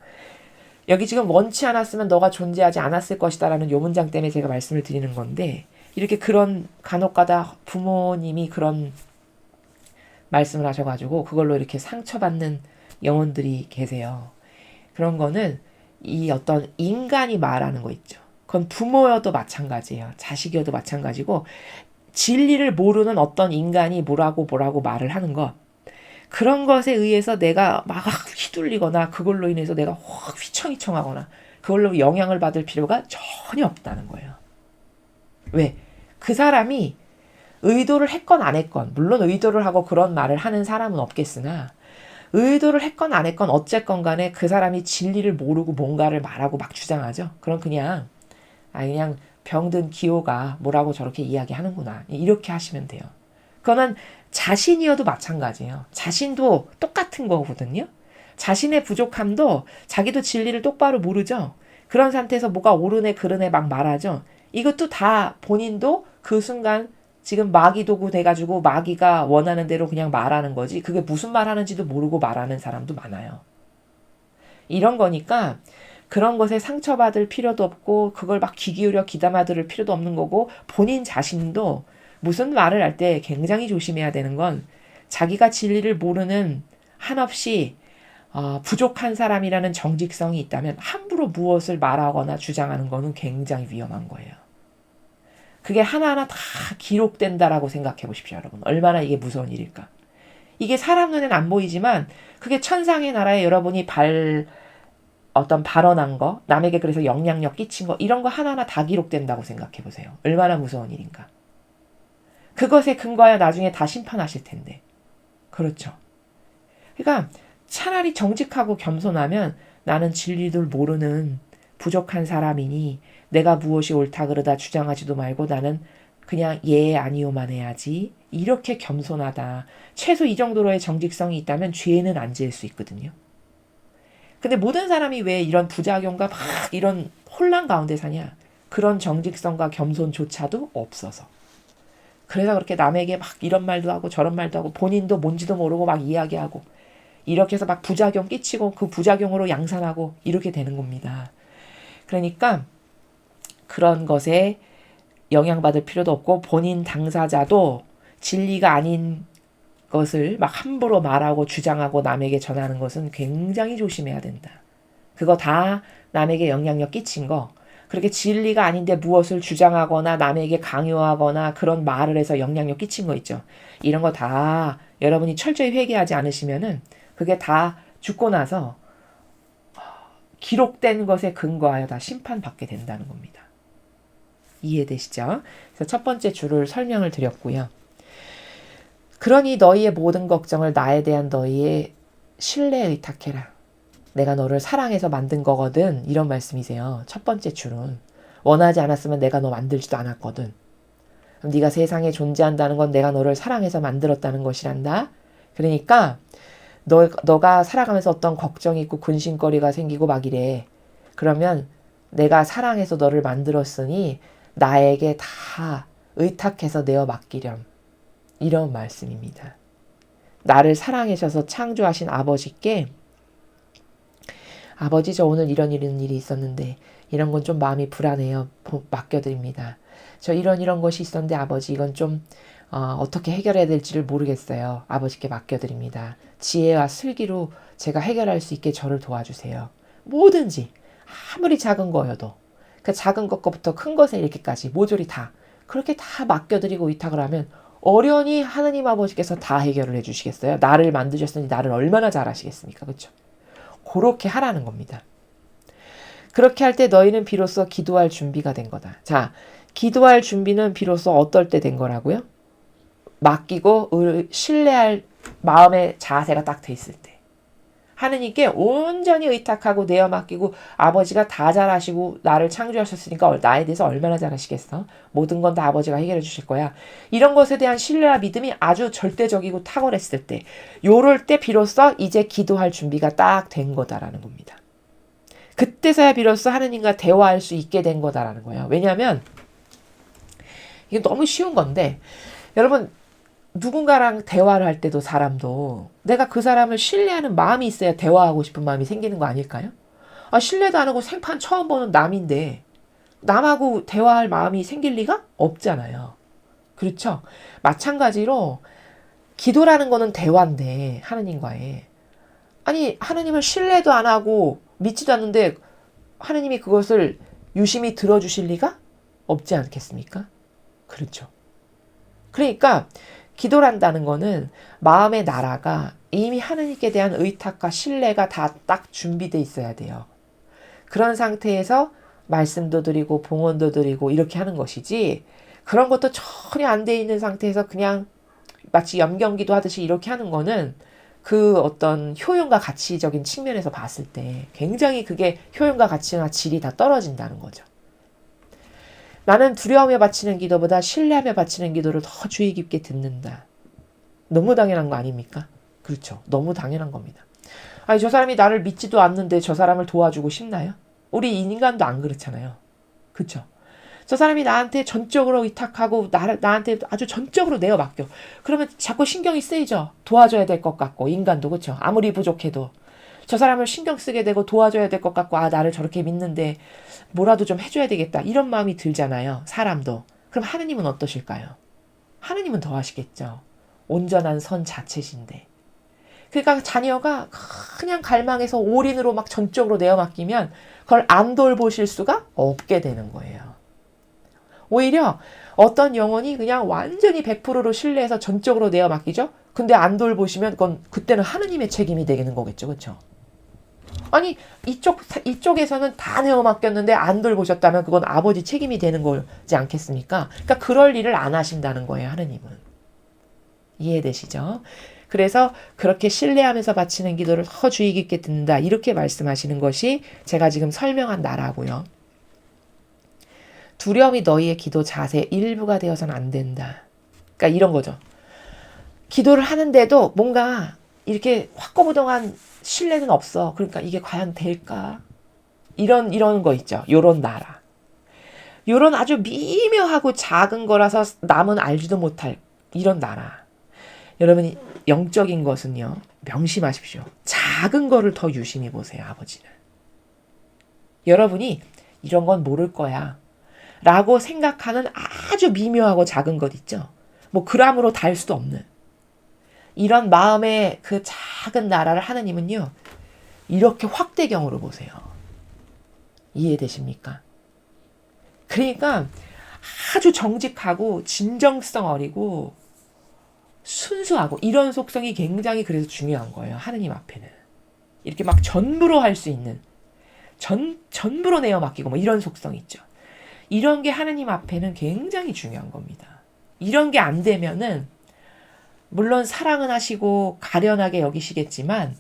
여기 지금 원치 않았으면 너가 존재하지 않았을 것이다 라는 요 문장 때문에 제가 말씀을 드리는 건데 이렇게 그런 간혹가다 부모님이 그런 말씀을 하셔가지고 그걸로 이렇게 상처받는 영혼들이 계세요. 그런 거는 이 어떤 인간이 말하는 거 있죠. 그건 부모여도 마찬가지예요. 자식이어도 마찬가지고 진리를 모르는 어떤 인간이 뭐라고 말을 하는 것 그런 것에 의해서 내가 막 휘둘리거나 그걸로 인해서 내가 확 휘청휘청하거나 그걸로 영향을 받을 필요가 전혀 없다는 거예요. 왜? 그 사람이 의도를 했건 안 했건 물론 의도를 하고 그런 말을 하는 사람은 없겠으나 의도를 했건 안 했건 어쨌건 간에 그 사람이 진리를 모르고 뭔가를 말하고 막 주장하죠. 그럼 그냥 병든 기호가 뭐라고 저렇게 이야기하는구나. 이렇게 하시면 돼요. 그거는 자신이어도 마찬가지예요. 자신도 똑같은 거거든요. 자신의 부족함도 자기도 진리를 똑바로 모르죠. 그런 상태에서 뭐가 옳으네 그르네 막 말하죠. 이것도 다 본인도 그 순간 지금 마귀 도구 돼가지고 마귀가 원하는 대로 그냥 말하는 거지 그게 무슨 말 하는지도 모르고 말하는 사람도 많아요. 이런 거니까 그런 것에 상처받을 필요도 없고 그걸 막 귀 기울여 귀담아 들을 필요도 없는 거고 본인 자신도 무슨 말을 할 때 굉장히 조심해야 되는 건 자기가 진리를 모르는 한없이 부족한 사람이라는 정직성이 있다면 함부로 무엇을 말하거나 주장하는 거는 굉장히 위험한 거예요. 그게 하나하나 다 기록된다라고 생각해 보십시오, 여러분. 얼마나 이게 무서운 일일까. 이게 사람 눈엔 안 보이지만 그게 천상의 나라에 여러분이 어떤 발언한 거, 남에게 그래서 영향력 끼친 거 이런 거 하나하나 다 기록된다고 생각해 보세요. 얼마나 무서운 일인가. 그것에 근거하여 나중에 다 심판하실 텐데. 그렇죠. 그러니까 차라리 정직하고 겸손하면 나는 진리를 모르는 부족한 사람이니 내가 무엇이 옳다 그르다 주장하지도 말고 나는 그냥 예 아니요만 해야지. 이렇게 겸손하다. 최소 이 정도로의 정직성이 있다면 죄는 안 지을 수 있거든요. 근데 모든 사람이 왜 이런 부작용과 막 이런 혼란 가운데 사냐? 그런 정직성과 겸손조차도 없어서. 그래서 그렇게 남에게 막 이런 말도 하고 저런 말도 하고 본인도 뭔지도 모르고 막 이야기하고 이렇게 해서 막 부작용 끼치고 그 부작용으로 양산하고 이렇게 되는 겁니다. 그러니까 그런 것에 영향받을 필요도 없고 본인 당사자도 진리가 아닌 것을 막 함부로 말하고 주장하고 남에게 전하는 것은 굉장히 조심해야 된다. 그거 다 남에게 영향력 끼친 거. 그렇게 진리가 아닌데 무엇을 주장하거나 남에게 강요하거나 그런 말을 해서 영향력 끼친 거 있죠. 이런 거 다 여러분이 철저히 회개하지 않으시면은 그게 다 죽고 나서 기록된 것에 근거하여 다 심판받게 된다는 겁니다. 이해되시죠? 그래서 첫 번째 줄을 설명을 드렸고요. 그러니 너희의 모든 걱정을 나에 대한 너희의 신뢰에 의탁해라. 내가 너를 사랑해서 만든 거거든. 이런 말씀이세요. 첫 번째 줄은. 원하지 않았으면 내가 너 만들지도 않았거든. 그럼 네가 세상에 존재한다는 건 내가 너를 사랑해서 만들었다는 것이란다. 그러니까 너가 살아가면서 어떤 걱정이 있고 근심거리가 생기고 막 이래. 그러면 내가 사랑해서 너를 만들었으니 나에게 다 의탁해서 내어 맡기렴. 이런 말씀입니다. 나를 사랑하셔서 창조하신 아버지께 아버지 저 오늘 이런 일이 있었는데 이런 건 좀 마음이 불안해요. 맡겨드립니다. 저 이런 것이 있었는데 아버지 이건 좀 어떻게 해결해야 될지를 모르겠어요. 아버지께 맡겨드립니다. 지혜와 슬기로 제가 해결할 수 있게 저를 도와주세요. 뭐든지 아무리 작은 거여도 그 작은 것부터 큰 것에 이렇게까지 모조리 다 그렇게 다 맡겨드리고 의탁을 하면 어련히 하느님 아버지께서 다 해결을 해주시겠어요? 나를 만드셨으니 나를 얼마나 잘 아시겠습니까? 그렇죠? 그렇게 하라는 겁니다. 그렇게 할 때 너희는 비로소 기도할 준비가 된 거다. 자, 기도할 준비는 비로소 어떨 때 된 거라고요? 맡기고 신뢰할 마음의 자세가 딱 돼 있을 때. 하느님께 온전히 의탁하고 내어 맡기고 아버지가 다 잘하시고 나를 창조하셨으니까 나에 대해서 얼마나 잘하시겠어? 모든 건 다 아버지가 해결해 주실 거야. 이런 것에 대한 신뢰와 믿음이 아주 절대적이고 탁월했을 때 요럴 때 비로소 이제 기도할 준비가 딱 된 거다라는 겁니다. 그때서야 비로소 하느님과 대화할 수 있게 된 거다라는 거예요. 왜냐하면 이게 너무 쉬운 건데 여러분 누군가랑 대화를 할 때도 사람도 내가 그 사람을 신뢰하는 마음이 있어야 대화하고 싶은 마음이 생기는 거 아닐까요? 신뢰도 안 하고 생판 처음 보는 남인데 남하고 대화할 마음이 생길 리가 없잖아요. 그렇죠? 마찬가지로 기도라는 거는 대화인데 하느님과의 아니 하느님을 신뢰도 안 하고 믿지도 않는데 하느님이 그것을 유심히 들어주실 리가 없지 않겠습니까? 그렇죠. 그러니까 기도란다는 거는 마음의 나라가 이미 하느님께 대한 의탁과 신뢰가 다 딱 준비되어 있어야 돼요. 그런 상태에서 말씀도 드리고 봉헌도 드리고 이렇게 하는 것이지 그런 것도 전혀 안 돼 있는 상태에서 그냥 마치 염경기도 하듯이 이렇게 하는 거는 그 어떤 효용과 가치적인 측면에서 봤을 때 굉장히 그게 효용과 가치나 질이 다 떨어진다는 거죠. 나는 두려움에 바치는 기도보다 신뢰하며 바치는 기도를 더 주의 깊게 듣는다. 너무 당연한 거 아닙니까? 그렇죠. 너무 당연한 겁니다. 아니 저 사람이 나를 믿지도 않는데 저 사람을 도와주고 싶나요? 우리 인간도 안 그렇잖아요. 그렇죠. 저 사람이 나한테 전적으로 의탁하고 나한테 아주 전적으로 내어 맡겨. 그러면 자꾸 신경이 쓰이죠. 도와줘야 될 것 같고 인간도 그렇죠. 아무리 부족해도 저 사람을 신경 쓰게 되고 도와줘야 될 것 같고 나를 저렇게 믿는데 뭐라도 좀 해줘야 되겠다. 이런 마음이 들잖아요. 사람도. 그럼 하느님은 어떠실까요? 하느님은 더 하시겠죠. 온전한 선 자체신데. 그러니까 자녀가 그냥 갈망해서 올인으로 막 전적으로 내어 맡기면 그걸 안 돌보실 수가 없게 되는 거예요. 오히려 어떤 영혼이 그냥 완전히 100%로 신뢰해서 전적으로 내어 맡기죠. 근데 안 돌보시면 그때는 하느님의 책임이 되는 거겠죠. 그렇죠? 아니 이쪽에서는 다 내어 맡겼는데 안 돌보셨다면 그건 아버지 책임이 되는 거지 않겠습니까? 그러니까 그럴 일을 안 하신다는 거예요. 하느님은. 이해되시죠? 그래서 그렇게 신뢰하면서 바치는 기도를 더 주의 깊게 듣는다. 이렇게 말씀하시는 것이 제가 지금 설명한 나라고요. 두려움이 너희의 기도 자세 일부가 되어서는 안 된다. 그러니까 이런 거죠. 기도를 하는데도 뭔가 이렇게 확고부동한 신뢰는 없어. 그러니까 이게 과연 될까? 이런 거 있죠. 요런 나라. 요런 아주 미묘하고 작은 거라서 남은 알지도 못할 이런 나라. 여러분이 영적인 것은요. 명심하십시오. 작은 거를 더 유심히 보세요. 아버지는. 여러분이 이런 건 모를 거야. 라고 생각하는 아주 미묘하고 작은 것 있죠. 뭐 그람으로 달 수도 없는. 이런 마음의 그 작은 나라를 하느님은요. 이렇게 확대경으로 보세요. 이해되십니까? 그러니까 아주 정직하고 진정성 어리고 순수하고 이런 속성이 굉장히 그래서 중요한 거예요. 하느님 앞에는. 이렇게 막 전부로 할 수 있는 전부로 내어 맡기고 뭐 이런 속성 있죠. 이런 게 하느님 앞에는 굉장히 중요한 겁니다. 이런 게 안 되면은 물론 사랑은 하시고 가련하게 여기시겠지만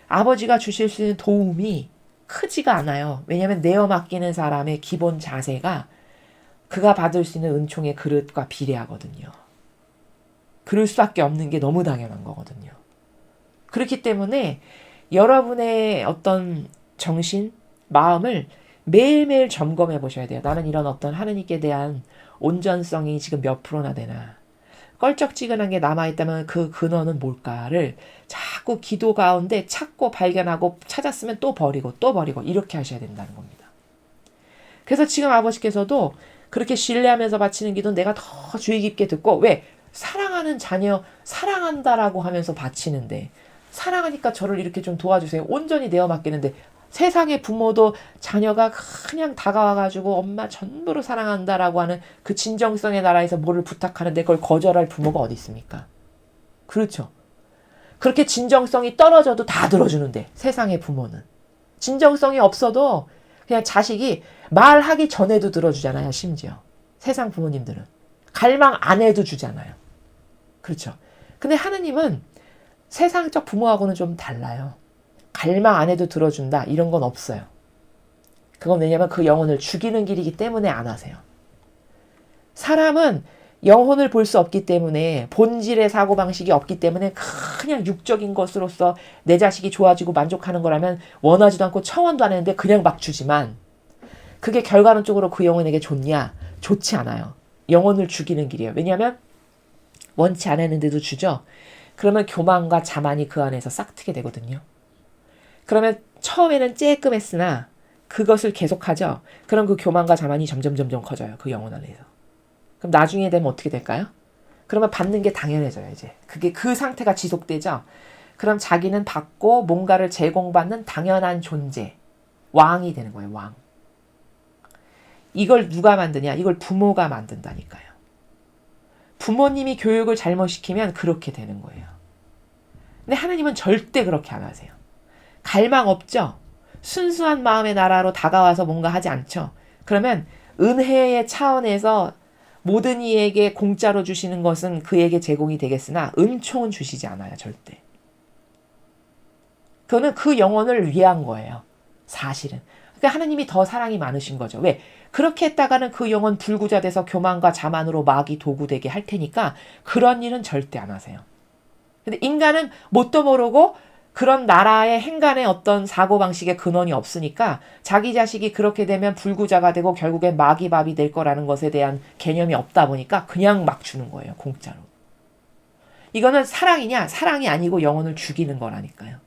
아버지가 주실 수 있는 도움이 크지가 않아요. 왜냐하면 내어 맡기는 사람의 기본 자세가 그가 받을 수 있는 은총의 그릇과 비례하거든요. 그럴 수밖에 없는 게 너무 당연한 거거든요. 그렇기 때문에 여러분의 어떤 정신, 마음을 매일매일 점검해 보셔야 돼요. 나는 이런 어떤 하느님께 대한 온전성이 지금 몇 프로나 되나. 껄쩍지근한 게 남아있다면 그 근원은 뭘까를 자꾸 기도 가운데 찾고 발견하고 찾았으면 또 버리고 이렇게 하셔야 된다는 겁니다. 그래서 지금 아버지께서도 그렇게 신뢰하면서 바치는 기도는 내가 더 주의 깊게 듣고 왜? 사랑하는 자녀 사랑한다라고 하면서 바치는데 사랑하니까 저를 이렇게 좀 도와주세요. 온전히 내어 맡기는데 세상의 부모도 자녀가 그냥 다가와가지고 엄마 전부로 사랑한다라고 하는 그 진정성의 나라에서 뭐를 부탁하는데 그걸 거절할 부모가 어디 있습니까? 그렇죠. 그렇게 진정성이 떨어져도 다 들어주는데 세상의 부모는. 진정성이 없어도 그냥 자식이 말하기 전에도 들어주잖아요. 심지어. 세상 부모님들은. 갈망 안 해도 주잖아요. 그렇죠. 근데 하느님은 세상적 부모하고는 좀 달라요. 갈망 안 해도 들어준다 이런 건 없어요. 그건 왜냐면 그 영혼을 죽이는 길이기 때문에 안 하세요. 사람은 영혼을 볼 수 없기 때문에 본질의 사고방식이 없기 때문에 그냥 육적인 것으로서 내 자식이 좋아지고 만족하는 거라면 원하지도 않고 청원도 안 했는데 그냥 막 주지만 그게 결과론적으로 그 영혼에게 좋냐? 좋지 않아요. 영혼을 죽이는 길이에요. 왜냐하면 원치 않았는데도 주죠. 그러면 교만과 자만이 그 안에서 싹트게 되거든요. 그러면 처음에는 쬐끔했으나 그것을 계속하죠. 그럼 그 교만과 자만이 점점 커져요. 그 영혼 안에서. 그럼 나중에 되면 어떻게 될까요? 그러면 받는 게 당연해져요. 이제 그게 그 상태가 지속되죠. 그럼 자기는 받고 뭔가를 제공받는 당연한 존재. 왕이 되는 거예요. 왕. 이걸 누가 만드냐? 이걸 부모가 만든다니까요. 부모님이 교육을 잘못시키면 그렇게 되는 거예요. 근데 하나님은 절대 그렇게 안 하세요. 갈망 없죠? 순수한 마음의 나라로 다가와서 뭔가 하지 않죠? 그러면 은혜의 차원에서 모든 이에게 공짜로 주시는 것은 그에게 제공이 되겠으나 은총은 주시지 않아요. 절대. 그거는 그 영혼을 위한 거예요. 사실은. 그러니까 하나님이 더 사랑이 많으신 거죠. 왜? 그렇게 했다가는 그 영혼 불구자 돼서 교만과 자만으로 마귀 도구되게 할 테니까 그런 일은 절대 안 하세요. 근데 인간은 뭣도 모르고 그런 나라의 행간의 어떤 사고방식의 근원이 없으니까 자기 자식이 그렇게 되면 불구자가 되고 결국에 마귀밥이 될 거라는 것에 대한 개념이 없다 보니까 그냥 막 주는 거예요. 공짜로. 이거는 사랑이냐? 사랑이 아니고 영혼을 죽이는 거라니까요.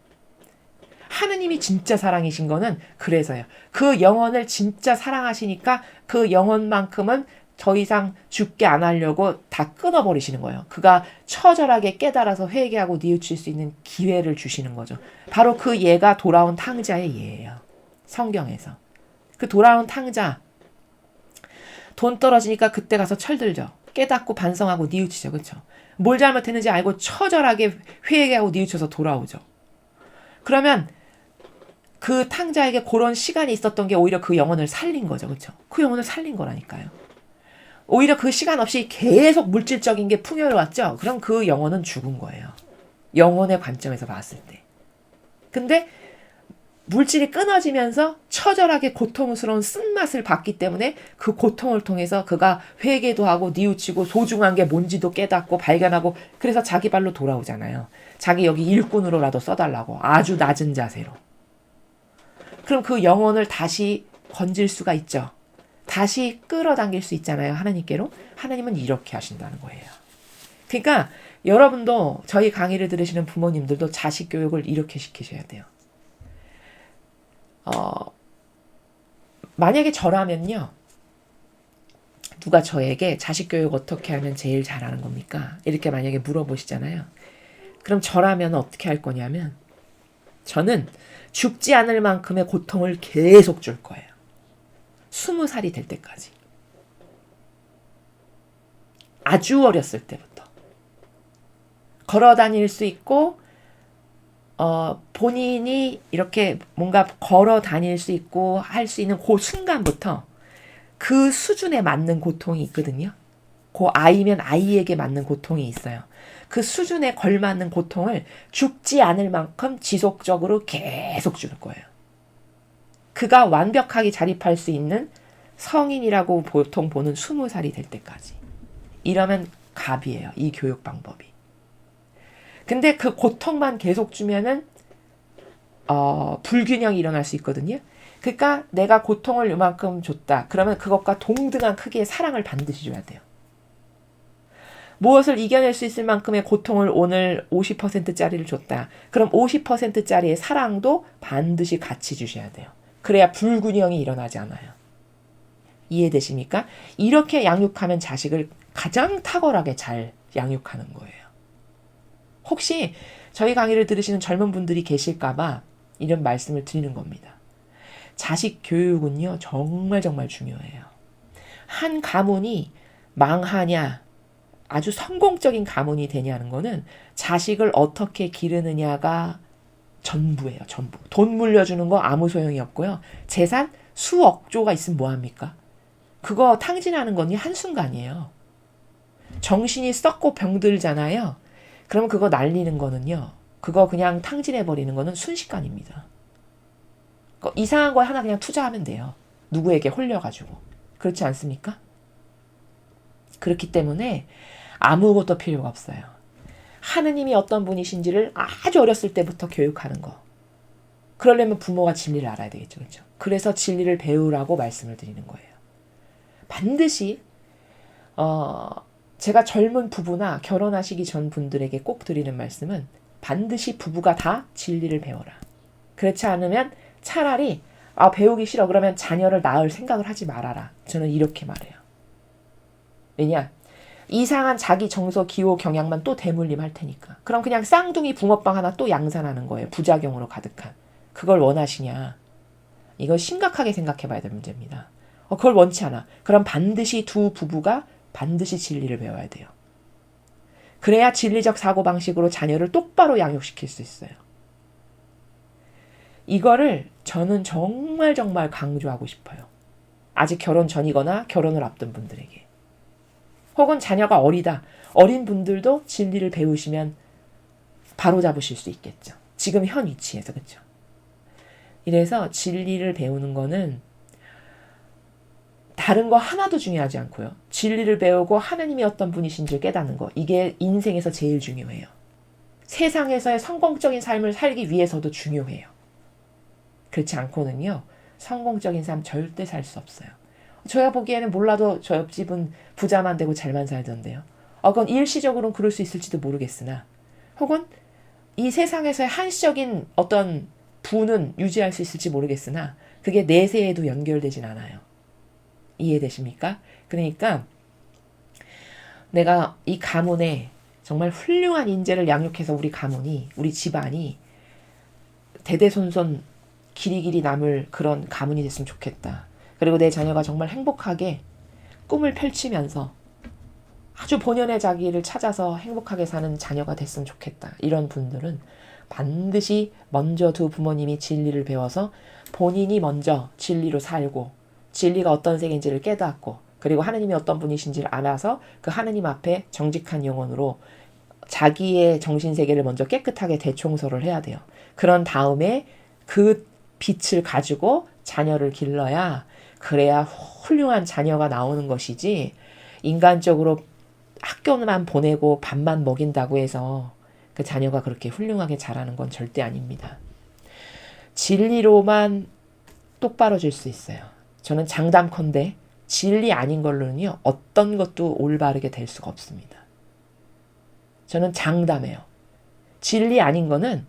하느님이 진짜 사랑이신 거는 그래서요. 그 영혼을 진짜 사랑하시니까 그 영혼만큼은 더 이상 죽게 안 하려고 다 끊어버리시는 거예요. 그가 처절하게 깨달아서 회개하고 뉘우칠 수 있는 기회를 주시는 거죠. 바로 그 예가 돌아온 탕자의 예예요. 성경에서. 그 돌아온 탕자. 돈 떨어지니까 그때 가서 철들죠. 깨닫고 반성하고 뉘우치죠. 그렇죠? 뭘 잘못했는지 알고 처절하게 회개하고 뉘우쳐서 돌아오죠. 그러면 그 탕자에게 그런 시간이 있었던 게 오히려 그 영혼을 살린 거죠. 그렇죠? 그 영혼을 살린 거라니까요. 오히려 그 시간 없이 계속 물질적인 게 풍요로웠죠. 그럼 그 영혼은 죽은 거예요. 영혼의 관점에서 봤을 때. 근데 물질이 끊어지면서 처절하게 고통스러운 쓴맛을 받기 때문에 그 고통을 통해서 그가 회개도 하고 뉘우치고 소중한 게 뭔지도 깨닫고 발견하고 그래서 자기 발로 돌아오잖아요. 자기 여기 일꾼으로라도 써달라고 아주 낮은 자세로. 그럼 그 영혼을 다시 건질 수가 있죠. 다시 끌어당길 수 있잖아요. 하나님께로. 하나님은 이렇게 하신다는 거예요. 그러니까 여러분도 저희 강의를 들으시는 부모님들도 자식 교육을 이렇게 시키셔야 돼요. 만약에 저라면요. 누가 저에게 자식 교육 어떻게 하면 제일 잘하는 겁니까? 이렇게 만약에 물어보시잖아요. 그럼 저라면 어떻게 할 거냐면 저는 죽지 않을 만큼의 고통을 계속 줄 거예요. 20살이 될 때까지. 아주 어렸을 때부터. 걸어 다닐 수 있고 본인이 이렇게 뭔가 걸어 다닐 수 있고 할 수 있는 그 순간부터 그 수준에 맞는 고통이 있거든요. 그 아이면 아이에게 맞는 고통이 있어요. 그 수준에 걸맞는 고통을 죽지 않을 만큼 지속적으로 계속 줄 거예요. 그가 완벽하게 자립할 수 있는 성인이라고 보통 보는 20살이 될 때까지. 이러면 갑이에요. 이 교육 방법이. 근데 그 고통만 계속 주면은 불균형이 일어날 수 있거든요. 그러니까 내가 고통을 이만큼 줬다. 그러면 그것과 동등한 크기의 사랑을 반드시 줘야 돼요. 무엇을 이겨낼 수 있을 만큼의 고통을 오늘 50%짜리를 줬다. 그럼 50%짜리의 사랑도 반드시 같이 주셔야 돼요. 그래야 불균형이 일어나지 않아요. 이해되십니까? 이렇게 양육하면 자식을 가장 탁월하게 잘 양육하는 거예요. 혹시 저희 강의를 들으시는 젊은 분들이 계실까봐 이런 말씀을 드리는 겁니다. 자식 교육은요, 정말 중요해요. 한 가문이 망하냐, 아주 성공적인 가문이 되냐는 거는 자식을 어떻게 기르느냐가 전부예요, 전부. 돈 물려주는 거 아무 소용이 없고요. 재산 수억 조가 있으면 뭐합니까? 그거 탕진하는 건 한순간이에요. 정신이 썩고 병들잖아요. 그럼 그거 날리는 거는요. 그거 그냥 탕진해버리는 거는 순식간입니다. 이상한 거 하나 그냥 투자하면 돼요. 누구에게 홀려가지고. 그렇지 않습니까? 그렇기 때문에 아무것도 필요가 없어요. 하느님이 어떤 분이신지를 아주 어렸을 때부터 교육하는 거. 그러려면 부모가 진리를 알아야 되겠죠. 그렇죠? 그래서 진리를 배우라고 말씀을 드리는 거예요. 반드시 제가 젊은 부부나 결혼하시기 전 분들에게 꼭 드리는 말씀은 반드시 부부가 다 진리를 배워라. 그렇지 않으면 차라리 배우기 싫어. 그러면 자녀를 낳을 생각을 하지 말아라. 저는 이렇게 말해요. 왜냐? 이상한 자기 정서, 기호, 경향만 또 대물림할 테니까. 그럼 그냥 쌍둥이 붕어빵 하나 또 양산하는 거예요. 부작용으로 가득한. 그걸 원하시냐? 이걸 심각하게 생각해 봐야 될 문제입니다. 그걸 원치 않아. 그럼 반드시 두 부부가 반드시 진리를 배워야 돼요. 그래야 진리적 사고방식으로 자녀를 똑바로 양육시킬 수 있어요. 이거를 저는 정말 강조하고 싶어요. 아직 결혼 전이거나 결혼을 앞둔 분들에게. 혹은 자녀가 어리다. 어린 분들도 진리를 배우시면 바로 잡으실 수 있겠죠. 지금 현 위치에서. 그렇죠? 이래서 진리를 배우는 거는 다른 거 하나도 중요하지 않고요. 진리를 배우고 하나님이 어떤 분이신지 깨닫는 거. 이게 인생에서 제일 중요해요. 세상에서의 성공적인 삶을 살기 위해서도 중요해요. 그렇지 않고는요, 성공적인 삶 절대 살 수 없어요. 저야 보기에는 몰라도 저 옆집은 부자만 되고 잘만 살던데요. 그건 일시적으로는 그럴 수 있을지도 모르겠으나, 혹은 이 세상에서의 한시적인 어떤 부는 유지할 수 있을지 모르겠으나 그게 내세에도 연결되진 않아요. 이해되십니까? 그러니까 내가 이 가문에 정말 훌륭한 인재를 양육해서 우리 가문이, 우리 집안이 대대손손 길이길이 남을 그런 가문이 됐으면 좋겠다. 그리고 내 자녀가 정말 행복하게 꿈을 펼치면서 아주 본연의 자기를 찾아서 행복하게 사는 자녀가 됐으면 좋겠다. 이런 분들은 반드시 먼저 두 부모님이 진리를 배워서 본인이 먼저 진리로 살고 진리가 어떤 세계인지를 깨닫고 그리고 하느님이 어떤 분이신지를 알아서 그 하느님 앞에 정직한 영혼으로 자기의 정신세계를 먼저 깨끗하게 대청소를 해야 돼요. 그런 다음에 그 빛을 가지고 자녀를 길러야 그래야 훌륭한 자녀가 나오는 것이지 인간적으로 학교만 보내고 밥만 먹인다고 해서 그 자녀가 그렇게 훌륭하게 자라는 건 절대 아닙니다. 진리로만 똑바로 질 수 있어요. 저는 장담컨대 진리 아닌 걸로는요 어떤 것도 올바르게 될 수가 없습니다. 저는 장담해요. 진리 아닌 거는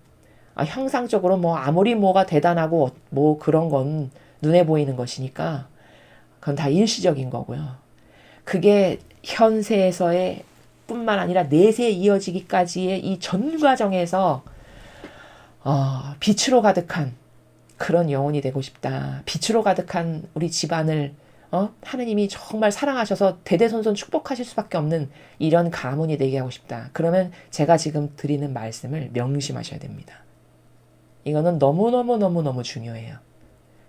형상적으로 뭐 아무리 뭐가 대단하고 뭐 그런 건 눈에 보이는 것이니까 그건 다 일시적인 거고요. 그게 현세에서의 뿐만 아니라 내세에 이어지기까지의 이 전 과정에서 빛으로 가득한 그런 영혼이 되고 싶다. 빛으로 가득한 우리 집안을 하느님이 정말 사랑하셔서 대대손손 축복하실 수밖에 없는 이런 가문이 되게 하고 싶다. 그러면 제가 지금 드리는 말씀을 명심하셔야 됩니다. 이거는 너무너무 중요해요.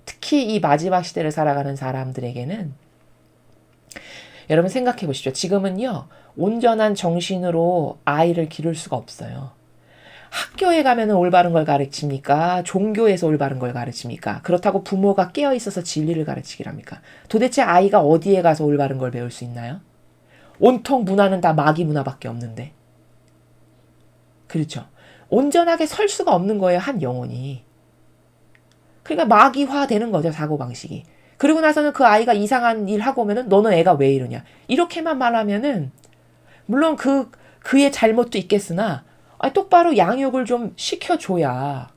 특히 이 마지막 시대를 살아가는 사람들에게는 여러분 생각해 보십시오. 지금은요 온전한 정신으로 아이를 기를 수가 없어요. 학교에 가면 올바른 걸 가르칩니까? 종교에서 올바른 걸 가르칩니까? 그렇다고 부모가 깨어있어서 진리를 가르치기랍니까? 도대체 아이가 어디에 가서 올바른 걸 배울 수 있나요? 온통 문화는 다 마귀 문화밖에 없는데. 그렇죠. 온전하게 설 수가 없는 거예요. 한 영혼이. 그러니까 마귀화 되는 거죠. 사고방식이. 그리고 나서는 그 아이가 이상한 일 하고 오면은 너는 애가 왜 이러냐. 이렇게만 말하면은 물론 그의 잘못도 있겠으나 똑바로 양육을 좀 시켜줘야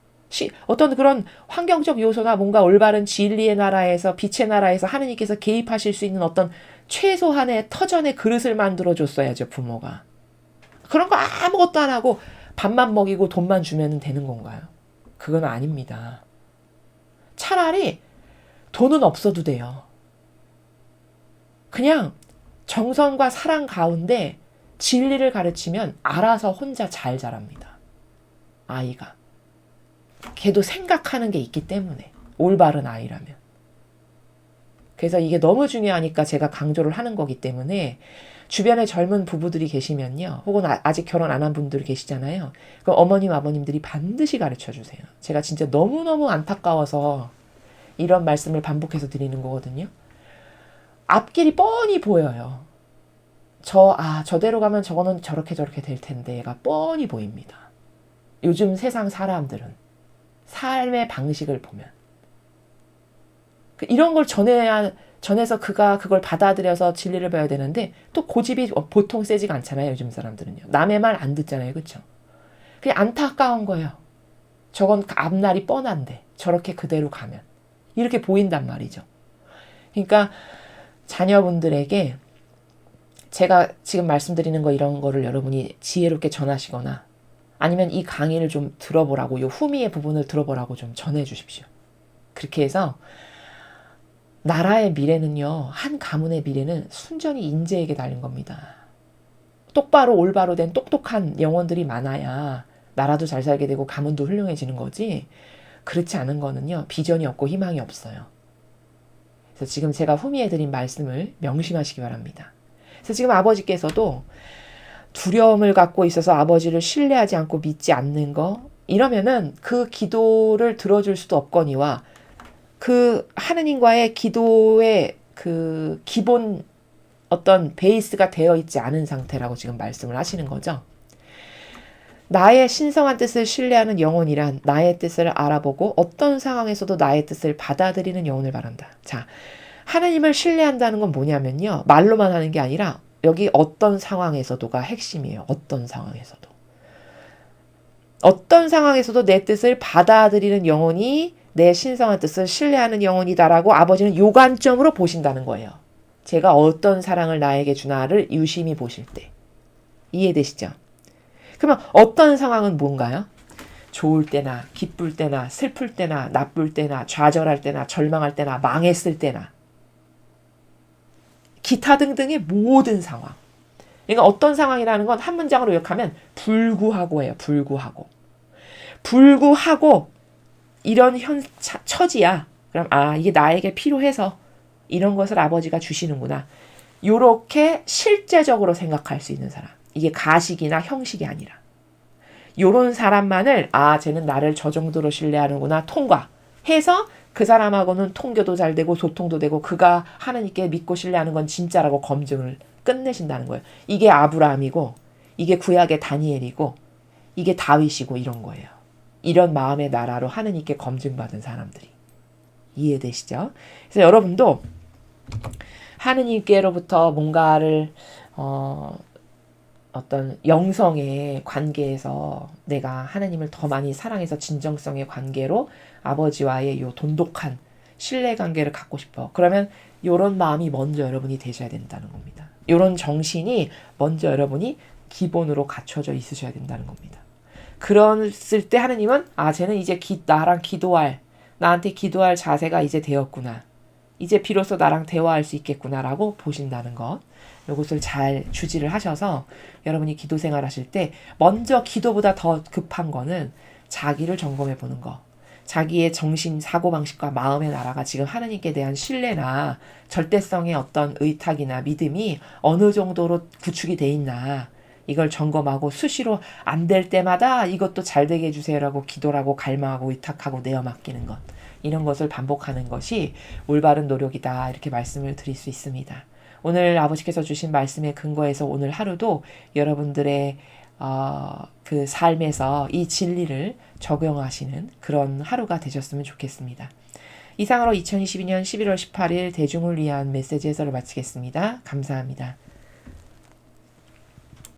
어떤 그런 환경적 요소나 뭔가 올바른 진리의 나라에서 빛의 나라에서 하느님께서 개입하실 수 있는 어떤 최소한의 터전의 그릇을 만들어줬어야죠. 부모가. 그런 거 아무것도 안 하고 밥만 먹이고 돈만 주면 되는 건가요? 그건 아닙니다. 차라리 돈은 없어도 돼요. 그냥 정성과 사랑 가운데 진리를 가르치면 알아서 혼자 잘 자랍니다. 아이가. 걔도 생각하는 게 있기 때문에. 올바른 아이라면. 그래서 이게 너무 중요하니까 제가 강조를 하는 거기 때문에 주변에 젊은 부부들이 계시면요. 혹은 아직 결혼 안 한 분들 계시잖아요. 그럼 어머님, 아버님들이 반드시 가르쳐 주세요. 제가 진짜 너무너무 안타까워서 이런 말씀을 반복해서 드리는 거거든요. 앞길이 뻔히 보여요. 저대로 가면 저거는 저렇게 될 텐데가 뻔히 보입니다. 요즘 세상 사람들은 삶의 방식을 보면 이런 걸 전해서 그가 그걸 받아들여서 진리를 배워야 되는데 또 고집이 보통 세지가 않잖아요. 요즘 사람들은요. 남의 말 안 듣잖아요. 그렇죠? 그게 안타까운 거예요. 저건 앞날이 뻔한데 저렇게 그대로 가면 이렇게 보인단 말이죠. 그러니까 자녀분들에게 제가 지금 말씀드리는 거 이런 거를 여러분이 지혜롭게 전하시거나 아니면 이 강의를 좀 들어보라고 요 후미의 부분을 들어보라고 좀 전해 주십시오. 그렇게 해서 나라의 미래는요. 한 가문의 미래는 순전히 인재에게 달린 겁니다. 똑바로 올바로 된 똑똑한 영혼들이 많아야 나라도 잘 살게 되고 가문도 훌륭해지는 거지 그렇지 않은 거는요. 비전이 없고 희망이 없어요. 그래서 지금 제가 후미에 드린 말씀을 명심하시기 바랍니다. 그래서 지금 아버지께서도 두려움을 갖고 있어서 아버지를 신뢰하지 않고 믿지 않는 거 이러면은 그 기도를 들어줄 수도 없거니와 그 하느님과의 기도의 그 기본 어떤 베이스가 되어 있지 않은 상태라고 지금 말씀을 하시는 거죠. 나의 신성한 뜻을 신뢰하는 영혼이란 나의 뜻을 알아보고 어떤 상황에서도 나의 뜻을 받아들이는 영혼을 말한다. 자, 하나님을 신뢰한다는 건 뭐냐면요. 말로만 하는 게 아니라 여기 어떤 상황에서도가 핵심이에요. 어떤 상황에서도. 어떤 상황에서도 내 뜻을 받아들이는 영혼이 내 신성한 뜻을 신뢰하는 영혼이다라고 아버지는 요 관점으로 보신다는 거예요. 제가 어떤 사랑을 나에게 주나를 유심히 보실 때. 이해되시죠? 그러면 어떤 상황은 뭔가요? 좋을 때나 기쁠 때나 슬플 때나 나쁠 때나 좌절할 때나 절망할 때나 망했을 때나 기타 등등의 모든 상황. 그러니까 어떤 상황이라는 건 한 문장으로 요약하면 불구하고예요. 불구하고. 불구하고 이런 처지야. 그럼 이게 나에게 필요해서 이런 것을 아버지가 주시는구나. 요렇게 실제적으로 생각할 수 있는 사람. 이게 가식이나 형식이 아니라. 요런 사람만을 쟤는 나를 저 정도로 신뢰하는구나. 통과해서 그 사람하고는 통교도 잘 되고 소통도 되고 그가 하나님께 믿고 신뢰하는 건 진짜라고 검증을 끝내신다는 거예요. 이게 아브라함이고 이게 구약의 다니엘이고 이게 다윗이고 이런 거예요. 이런 마음의 나라로 하나님께 검증받은 사람들이. 이해되시죠? 그래서 여러분도 하느님께로부터 뭔가를 어떤 영성의 관계에서 내가 하나님을 더 많이 사랑해서 진정성의 관계로 아버지와의 요 돈독한 신뢰 관계를 갖고 싶어. 그러면 요런 마음이 먼저 여러분이 되셔야 된다는 겁니다. 요런 정신이 먼저 여러분이 기본으로 갖춰져 있으셔야 된다는 겁니다. 그랬을 때 하느님은 쟤는 이제 나랑 나한테 기도할 자세가 이제 되었구나. 이제 비로소 나랑 대화할 수 있겠구나라고 보신다는 것. 이것을 잘 주지를 하셔서 여러분이 기도 생활 하실 때 먼저 기도보다 더 급한 거는 자기를 점검해 보는 거. 자기의 정신, 사고방식과 마음의 나라가 지금 하나님께 대한 신뢰나 절대성의 어떤 의탁이나 믿음이 어느 정도로 구축이 돼 있나. 이걸 점검하고 수시로 안 될 때마다 이것도 잘 되게 해주세요라고 기도라고 갈망하고 의탁하고 내어 맡기는 것. 이런 것을 반복하는 것이 올바른 노력이다. 이렇게 말씀을 드릴 수 있습니다. 오늘 아버지께서 주신 말씀의 근거에서 오늘 하루도 여러분들의 그 삶에서 이 진리를 적용하시는 그런 하루가 되셨으면 좋겠습니다. 이상으로 2022년 11월 18일 대중을 위한 메시지 해설을 마치겠습니다. 감사합니다.